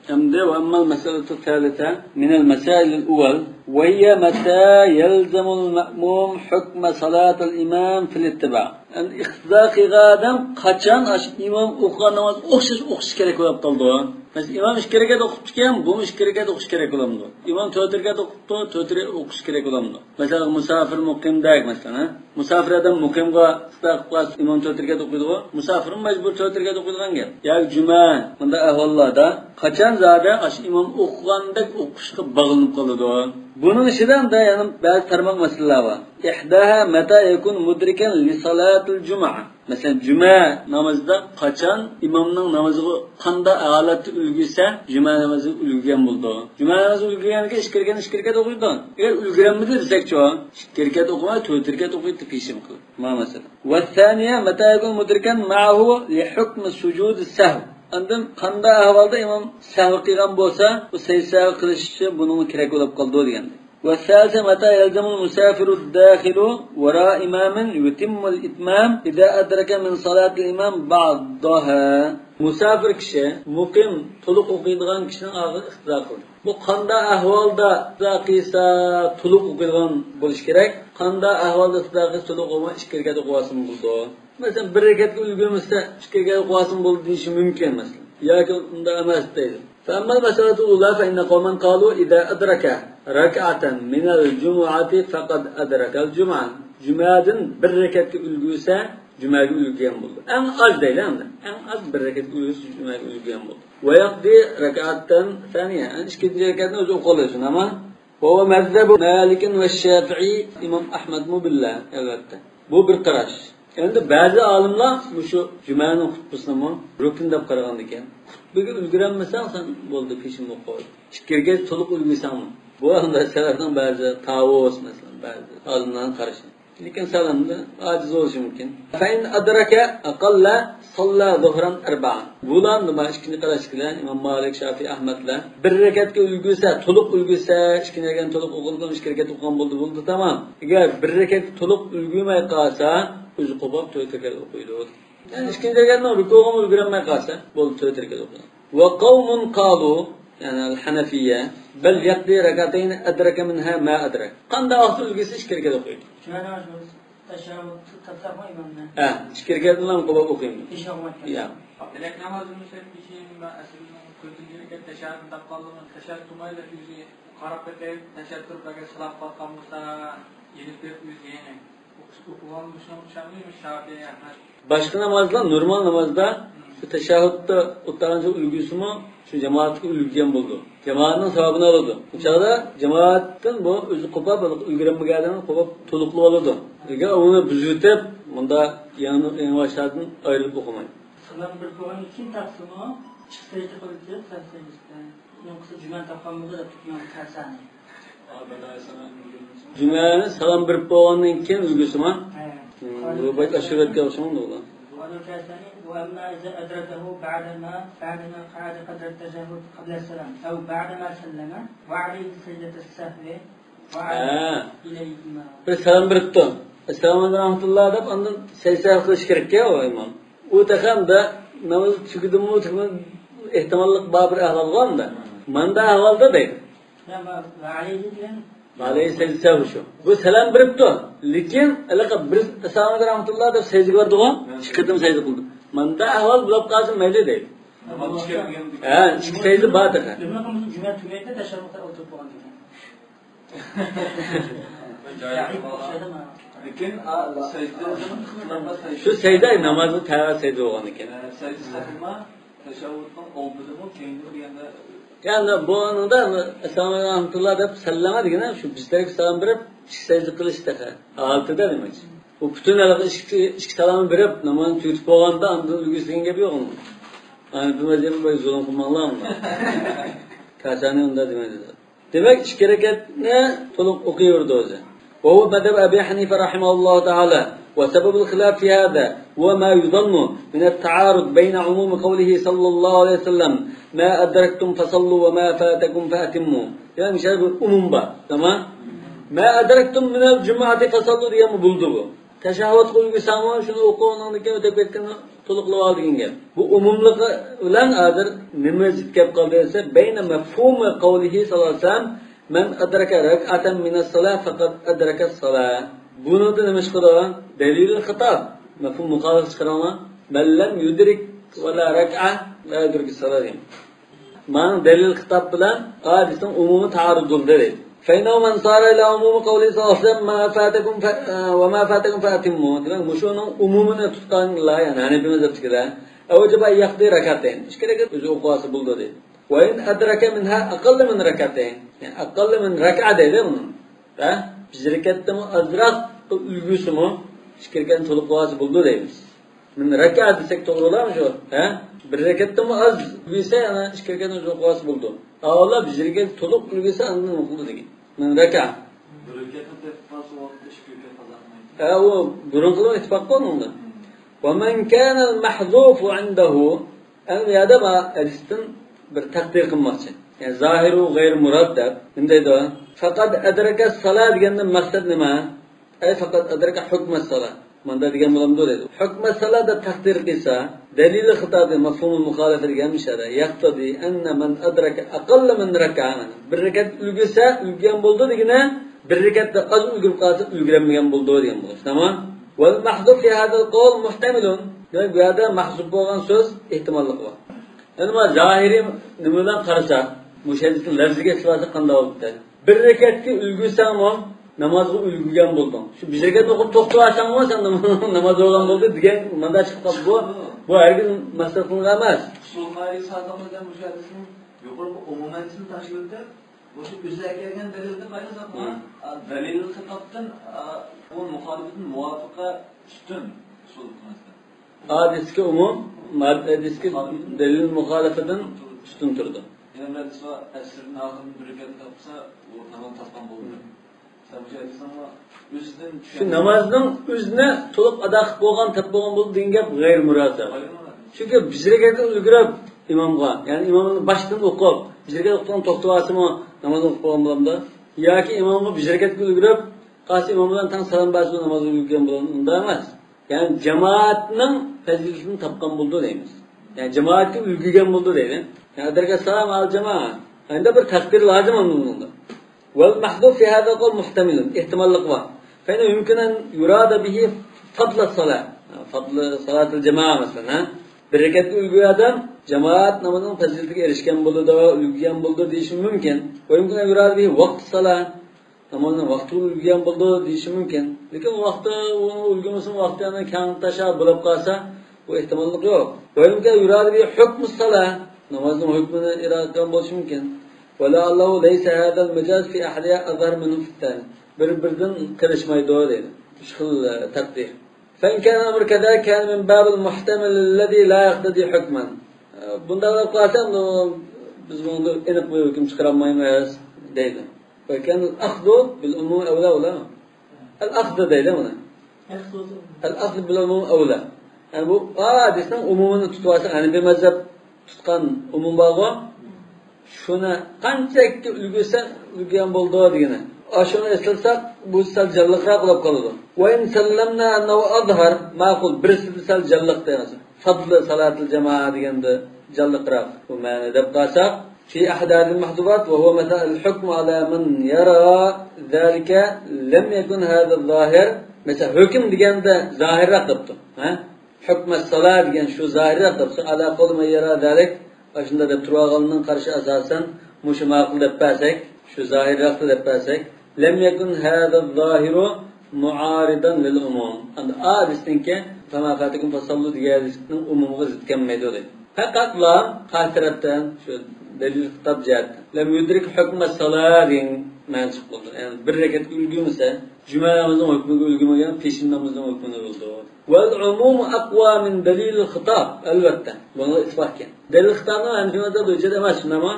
Hamda va ammal masalatu thalitha min al-masail al-awwal wa hiya mata yalzamu al-ma'mum hukm salat al-imam fil ittiba'. Yani iqtido qilgan qachon imom o'qigan namoz o'qish kerak bo'lib qoldi. Mesela imom 2 rakat o'qibdi-kan, bu 2 rakat o'qish kerak bo'lamdi. Imom 4 rakat o'qibdi, 4 rakat o'qish kerak bo'lamdi. Mesela musafir muqimdak masalan, musafir odam muqimga istiqbol imom 4 rakat o'qiydi-ku, musafir majbur 4 rakat o'qiydigan gap. Yoki juma bunda ahvollarda qachon zada imom o'qigandek o'qishga bog'lanib qoladi. Bunun ichidan da yana ba'zi tarmoq masalalar bor. Ihdaha mata yakun mudrikan li salatil jumu'ah. Mesela cuma namazida qachon imomning namoziga qanday holatda ulgursa, juma namozi ulgurgan bo'ldi. Juma namozi ulgurganiga 2 rakat o'qiydi. Agar ulgurganmidi desak-chi, 2 rakat o'qimay 4 rakat o'qiydi peshim qilib. Mana masala. Va thaniya mata yakun mudrikan ma'ahu li hukm sujud as-sahv. Andan qanday ahvolda imom sahv qilgan bo'lsa, bu sajda qilishi buning kerak bo'lib qoldi deganda. والثالثة متى يلزم المسافر الداخل وراء إمام يتم الإتمام إذا أدرك من صلاة الإمام بعضها. Musafir kişi, mukim, tuluk okuyduğun kişinin ağır iktidar kılır. Bu kanda ahvalda iktidar kıysa tuluk okuyduğun buluş gerek. Kanda ahvalda iktidar kıysa tuluk okuma işkirketi kuvasını buldu. Mesela bir reketle ülgümüzde işkirketi kuvasını buldu deyişi mümkün mesela. Ya ki onda emez değil. فأما المسألة الأولى فإن قوما قالوا إذا أدرك ركعة من الجمعة فقد أدرك الجمعة. Cuma'nın bir rekat ülgüyse Cuma'ya ülgüyen buldu. En az değil hem de. En az bir rekat ülgüyse Cuma'ya ülgüyen buldu. Ve yakdi rekattan saniye. Yani ikinci rekatını özü okuyorsun ama o mezhebu Malik'in ve Şafii İmam Ahmed mu billah elbette. Bu bir karaş. Endi bazı alimlar şu Cuma'nın hutbasını mı rükün deb qaragan ekan. Hutbaga ulguranmasan sen bo'ldi peshin o'qi. Fikirga to'liq ulgursanmi? Bu andasalardan ba'zi Tavus mesela ba'zi olimlarning qarashi. Lekin salamda ojiz bo'lishi mumkin. Fa in adraka aqalla salla zuhran arba'a. Bular nima ikinci qarash bilan Imom Malik, Şafii, Ahmedlar bir rekatga ulgursa, to'liq ulgursa, ikinci rekat to'liq o'qilgan, ikki rekat o'qigan bo'ldi, tamam. Agar bir rekat to'liq ulgurmay qolsa o'zi qo'pab to'ytirga o'qiydi. Yani ikinci rekatni rukuga ulgurmay qolsa, bo'ldi to'ytirga o'qiydi. Wa qawmun qalu yani al-Hanafiyye bel yaqdi rakatayn adraka minha ma adrak. Qanda ahli ulgursa ikki rekat o'qiydi. Teşahhud tatavva imamna. İki rekat bilan qo'pab o'qiydi. Ya. Dilek namazımızın kişinin ve aslında kıldığı teşahhud tapqalımı teşahhud tumayla yüzü qarab ketib teşahhud baga salaf qalqamsa yenib berib yüzüne okugan müşamil Şafii Ahmed. Başka namazda normal namazda şu teşahhudda o'ttirgancha ulgusimi şu cemaatga ulgurgan bo'ldi. Cemaatning savobini oladi. Bu chaqda cemaatdan bu o'zi qo'pab ulguranmaganini qo'pab to'liqlab oladi. Agar uni buzutib bunda yavaşlardan ayrılib o'qimaydi. Salam bir ko'rgan kim taqsimi chiqsaydi qilib taqsimda. Yoksa Cuma taqamida da tutgan tarsani. Cuma'ni salam berib bo'lgandan keyin ulgusimi? Bu bayt ashuratga o'xshamaydi ular. وأما إذا أدركه بعدما قعد قدر التشهد قبل السلام أو بعدما سلم وعليه سجدة السهو وعليه إليهما. Selam beripti. Assalomu alaykum rahmatulloh deb ondan secde qilish kerak-ku o imom. U taxamda namoz tugadimi, ehtimollik bor bir ahvol borda. Manda ahvolda deydi. Alayhi secde şu. Bu selam beripti. Lekin alaqa bir assalomu alaykum rahmatulloh deb secde qildi-ku, chiqdim secde qildi. Manda ahvol bo'lib qolsa mayli deydi. Ikki secde bor taqa. Cuma tugayda tashahhudga o'tirib qolgan ekan. Lekin şu secde namazı tava secde olgan ekan. Secde teşahhudning oldidimi, keyingi deganda yani bu anında assalomu alaykum rahmatulloh deb sallama degani shu bizlarga salom berib secde qilish taqa. Altida demak. Bu butun ikki salom berib namozni tugatib bo'lganda undan ulgurgan gap yo'q uni. Ani bu mazhabni bo'y zulm qilmoqlarmi? Kasani unda demaydi. Demek ikki rekatni to'liq o'qiyverdi o'zi. وهو مذهب أبي حنيفة رحمه الله تعالى وسبب الخلاف في هذا هو ما يظن من التعارض بين عموم قوله صلى الله عليه وسلم ما أدركتم فصلوا وما فاتكم فأتموا يعني مش هذا الأمم بقى تمام ما أدركتم من الجمعة فصلوا دي مبلدوا تشهد قل بسامو شنو أقولنا نكمل وتبكتنا طلق لوالدين جاب وأمملق لن أدر نمزج كيف قال بين مفهوم قوله صلى الله عليه وسلم من أدرك ركعة من الصلاة فقد أدرك الصلاة. Bunu da demiş kadar delil خطاب مفهوم مخالف كلامه بل لم يدرك ولا ركعة لا يدرك الصلاة. ما delil خطاب bilan hadisin umumi taarruz dedi. فإنه من صار إلى عموم قوله صلى الله عليه وسلم ما فاتكم وما فاتكم فأتموا. Demek muşunun umumunu tutkanlar yani hani bir mezhep çıkıyor. أوجب أن يقضي ركعتين. İşte özü okuası buldu dedi. وإن أدرك منها أقل من ركعتين يعني أقل من ركعة ده من ده بزركت مو أدرك الجزء مو شكركان طلب واس بلدو ده من ركعة دسك تقوله مش هو ها بركت مو أز بيسة أنا شكركان طلب واس بلدو أولا بزركت طلب الجزء أنا مقبول ده من ركعة هو برونكلو اتفقون ده ومن كان المحذوف عنده أن يدبع الستن bir takdir qilmoqchi. Yani zahiru gayr murad deb. Nima o? Faqat adraka salat degandan maqsad nima? Ay faqat adraka hukm salat. Manda degan bo'lamdi dedi. Hukm salat taqdir qilsa, dalil xitobi mafhumul muxolifa degan ishara. Yaqtadi anna man adraka aqalla min rak'an. Bir rakat ulgursa, ulgan bo'ldi degina, bir rakatda az ulgurib qolsa, ulgurmagan bo'ldi degan bo'lish. Tamam? Wal mahdhuf fi hadha al-qawl muhtamilun. Yani bu yerda mahzub bo'lgan so'z ehtimolli bor. Yani bu zahiri nimadan qarasa, bu hadisning lafziga isboti qanday bo'ldi? Bir rakatga ulgursam-o namozga ulgurgan bo'ldim. Shu bir rakat o'qib to'xtaysan-o sen namoz o'qigan bo'ldi degan manda chiqib qoldi bu. Bu hargiz masal qilingan emas. Usulmari sazamizdan bu hadisning yuqori umumanisini tashkil etdi. O'sha o'ziga kelgan dalilni qarasaq, dalil xitobdan bu muxolifatning muvofiqa ustun usul qilmasdan. Hadisga umum, hadisga dalil muxolifadan ustun turdi. Yani ben de esrinin ahırının bürüketini yapsa o tamam tasman bulunur. Sen bu şey etsen ama üstün... Şu namazın üzerine tolup adak boğan, tap boğan buldu dengep gayr murad. Çünkü bizreket ülgürüp imamga, yani imamın baştan okup, bizreket okutan toktuası mı namazın okupan bulamda? Ya ki imamı bizreket ülgürüp, karşı imamdan tan salam basıp namazın ülgüren bulamda emez. Yani cemaatinin faziletini tapkan buldu deyimiz. Yani cemaati ülgüren buldu deyimiz. Yani derken salam al cemaat. Yani bir takdir lazım onunla. والمحذوف في هذا القول محتمل احتمال القوى فإنه يمكن أن يراد به فضل الصلاة فضل صلاة الجماعة مثلا بركة الألقى adam cemaat namazının faziletine erişken buldu, ülgüyen buldu diyişim mümkün. Ve yumkin en yurad bihi vakt salat namazının vakti ülgüyen buldu diyişim mümkün. Lakin vakti onu ülgümüsün vakti yanına kan taşa bulup kalsa bu ihtimallık yok. Ve yumkin en yurad bihi hükmü salat namazının hükmünü iradetten buluşu mümkün. ولا الله ليس هذا المجاز في أحدها أظهر منه في الثاني. بردن كرش ما يدور ده. شغل تقدير. فإن كان الأمر كذلك كان من باب المحتمل الذي لا يقتضي حكما. Bunda da kalsam da biz bunu enip bir hüküm çıkaramayız değil. Ve kan al-akhdhu bil umum awla wala. Al-akhdhu değil mi? Al-akhdhu bil umum awla. Yani bu hadisning umumini tutuvasa, yani bir mezhep tutgan umum bağı şuna qanchaki ulgursa ulgan bo'ldi degani. Ashuni eslasak bu sal jalliqroq bo'lib qoladi. Va in sallamna annahu azhar ma'qul birisi sal jalliq deymiz. Fadli salatul jamoa deganda jalliqroq. Bu ma'noda deb qolsak fi ahdad al-mahdhubat wa huwa mathal al-hukm ala man yara zalika lam yakun hada al-zahir. Mesela hukm deganda zahirroq debdi. Ha? Hukm as-salat degan shu zahirroq debdi. Ala qol man yara zalik Aslında da turağalının karşı asasen muşu maqul deb basek, şu zahirroqni deb basek, lem yakun hada zahiru muaridan lil umum. And hadisninki fama fatikum fasallu diyerisinin umumiga zid kelmaydi deydi. Faqat la qasratdan şu dalil kitab jihat. Lem yudrik hukm as-salatin mansub bo'ldi. Yani bir rakat ulgumsa, juma namozning hukmiga ulgumagan peshin namozning hukmini bo'ldi. Wal umum aqwa min dalil al-khitab albatta. Buni isbot qilgan. Dalil xitobni anjumada bo'yicha emas, shundami?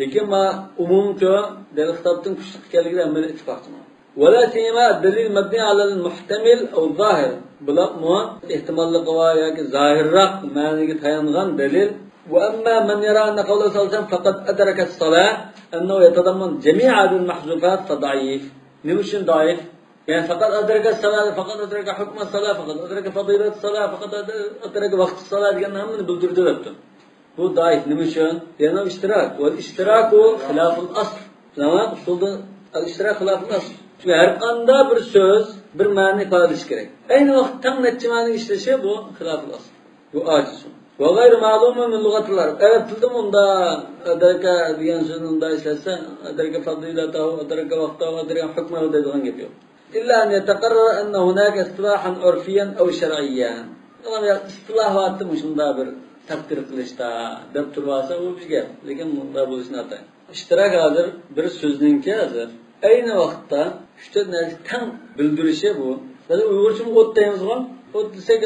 Lekin ma umumcha dalil xitobning kuchli ekanligidan men ittifoqchiman. Wala siyama dalil mabni ala al-muhtamil aw zahir. Bular mu ehtimolli qava yoki zahirroq ma'niga tayangan dalil. Wa amma man yara anna qawla sallallahu faqat adraka as-salah annahu yatadamman jami'a al-mahzufat fa da'if. Nimushin da'if? Yani fakat adraka salat, fakat adraka hukm salat, fakat adraka fadilat salat, fakat adraka vaqt salat deganni hammani bildirdi debdi. Bu daif nima uchun? Yana ishtirak. Wal ishtiraku xilaful asl. Nima? Usulda al-ishtirak xilaful asl. Çünkü her qanday bir so'z bir ma'ni ifoda edishi kerak. Ayni vaqtda necha ma'ni ishlashi bu xilaful asl. Bu ojiz. Va g'ayri ma'lumun min lug'atlar. Arab tilida unda adraka degan so'zni unda ishlatsa, adraka fadilatahu, adraka vaqtahu, adraka hukmahu deydigan gap yo'q. إلا أن يتقرر أن هناك اصطلاحا عرفيا أو شرعيا. يعني اصطلاحات مش مدابر تقدير قلشتا دبتر واسا هو بيجاب لكن مدابر سناتا. اشتراك هذا bir sözünki hazır. Aynı vakitte işte ne tam bildirişi bu. Tabi Uygurca ot deyimiz var. Ot desek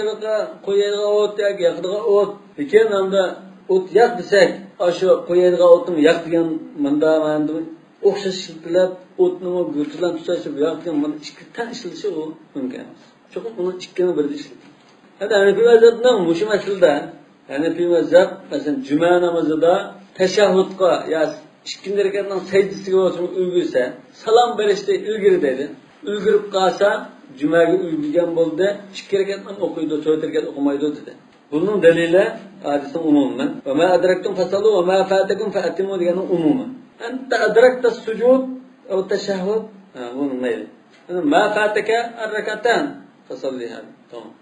koyaydığa ot yak yakdığa ot. Lekin anda ot yak desek aşı koyaydığa otun yak degan manda o'xshash ishlatib o'tni gurtidan tutashi bu yoqdan mana ikkidan ishlatishi u mumkin emas. Chunki uni ikkini birga ishlatadi. Hadi Hanafiy mazhabning mushu masalada Hanafiy mazhab masalan juma namozida teşahhudga ya ikkinchi rekatning sajdasiga o'tib ulgursa, salom berishda ilgari dedi. Ulgurib qolsa, jumaga ulgurgan bo'ldi, ikki rekatni o'qiydi, to'rt rekat o'qimaydi dedi. Bunun dalili hadisning umumi. Va ma adraktum fasallu va ma fatakum fa'timu deganing umumi. Anta adrakta sujud va tashahhud, bunu mayli. Ma fataka ar-rakatan fasalliha. Tamam.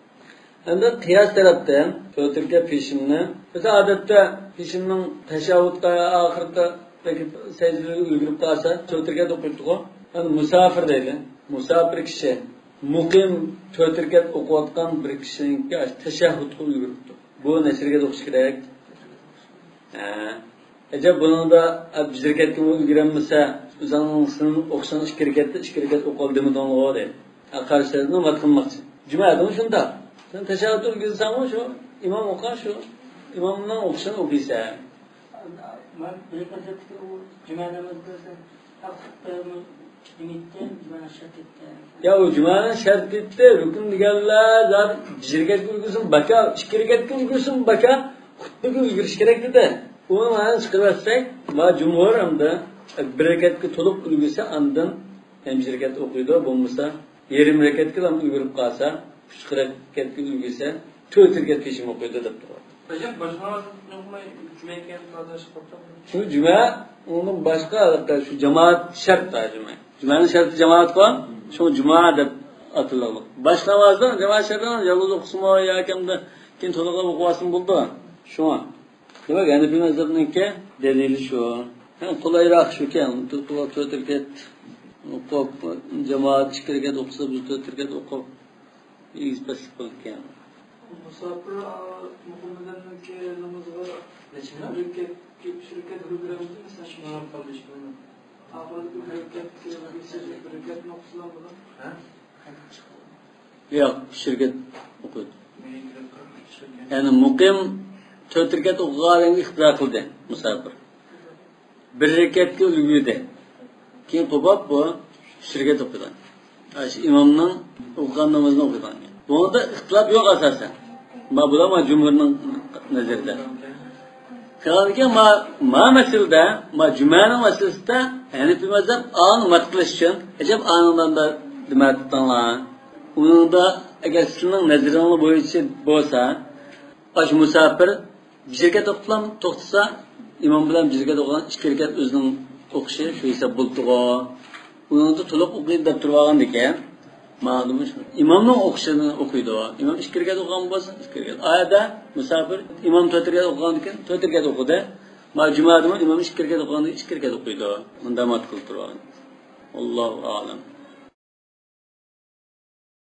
Endi qiyos tarafdan to'rtga peshinni, biz odatda peshinning tashahhudga oxirida sajdaga ulgurib qolsa, to'rtga o'qiydi-ku. Endi musafir deydi. Musafir kishi muqim to'rtga o'qiyotgan bir kishiga tashahhudga ulguribdi. Bu nasrga o'qish kerak. Acaba buningda abjirkatga ulguranmasa, o'zingning o'qishni ikki rekat o'qildimi dong'o deydi. Qarshilarni nima qilmoqchi? Jumada shunda. Sen tashahhud ulgursanmi shu imom o'qar shu imomning o'qishini o'qiysan. Ben bir kazatki o cuma namazda akıttığımız limitten cuma'na şart etti. Ya o cuma'na şart etti. Rukun diganlar zat jirgat ulgursin baka, ikki rekat ulgursin baka, xutbaga ulgurish kerak dedi. Uni mana chiqarsak, va jumhur hamda bir rekatga to'liq ulgursa, andan ham rekat o'qiydi, bo'lmasa yarim rekatga ham ulgurib qolsa, 3 rekatga ulgursa, 4 rekat peshin o'qiydi deb turadi. Hocam boshqa namazını o'qimay jumaga kelib qoldirishib qoldi. Şu cuma onun başka hatta şu cemaat şart da cuma. Cuma'nın şartı cemaat var. Şu cuma deb atılır. Başka namazda cemaat şartı yalnız okusun o ya kimde kim tolukla okuasın buldu. Şu an. Demek yani bir mezhebinki delili şu. Yani kolayrak şu ki tutula tütürket okup cemaat çıkırket okusa bu tütürket okup ispesifik yani. Musafir muhimmadan ki namazga şirket hürgüremizde mesela şuna kalmış bunu. Ağırlık şirket noktalar mı? Yok, şirket okudu. Yani mukim 4 rekat o'qiganlarga ixtiro qildi musafir. 1 rekatga ulgurdi. Keyin qo'pab bu shirkat o'qigan. Shu imomning o'qigan namozini o'qigan. Bunda ixtilof yo'q asosan. Bular jumhurning nazarida. Kalki ma meselede, cümlenin meselesinde Hanefi mezhep an matqilish uchun, acaba anından da demettanlar. Onun da eğer sizin nazaringiz bo'yicha bo'lsa, aş musafir jirkat o'qilib to'xtasa, imom bilan jirkat o'qigan 2 rekat o'zining o'qishi shu hisob bo'ldi-ku. Uni da to'liq o'qiydi deb turgan ekan. Ma'lum shu. İmamning o'qishini o'qiydi. İmam 2 rekat o'qigan bo'lsa, 2 rekat. Oyada musafir imom 4 rekat o'qigan ekan, 4 rekat o'qidi. Jumada imom 2 rekat o'qigan, 2 rekat o'qiydi. Unda mat qilib turadi. Allohu a'lam.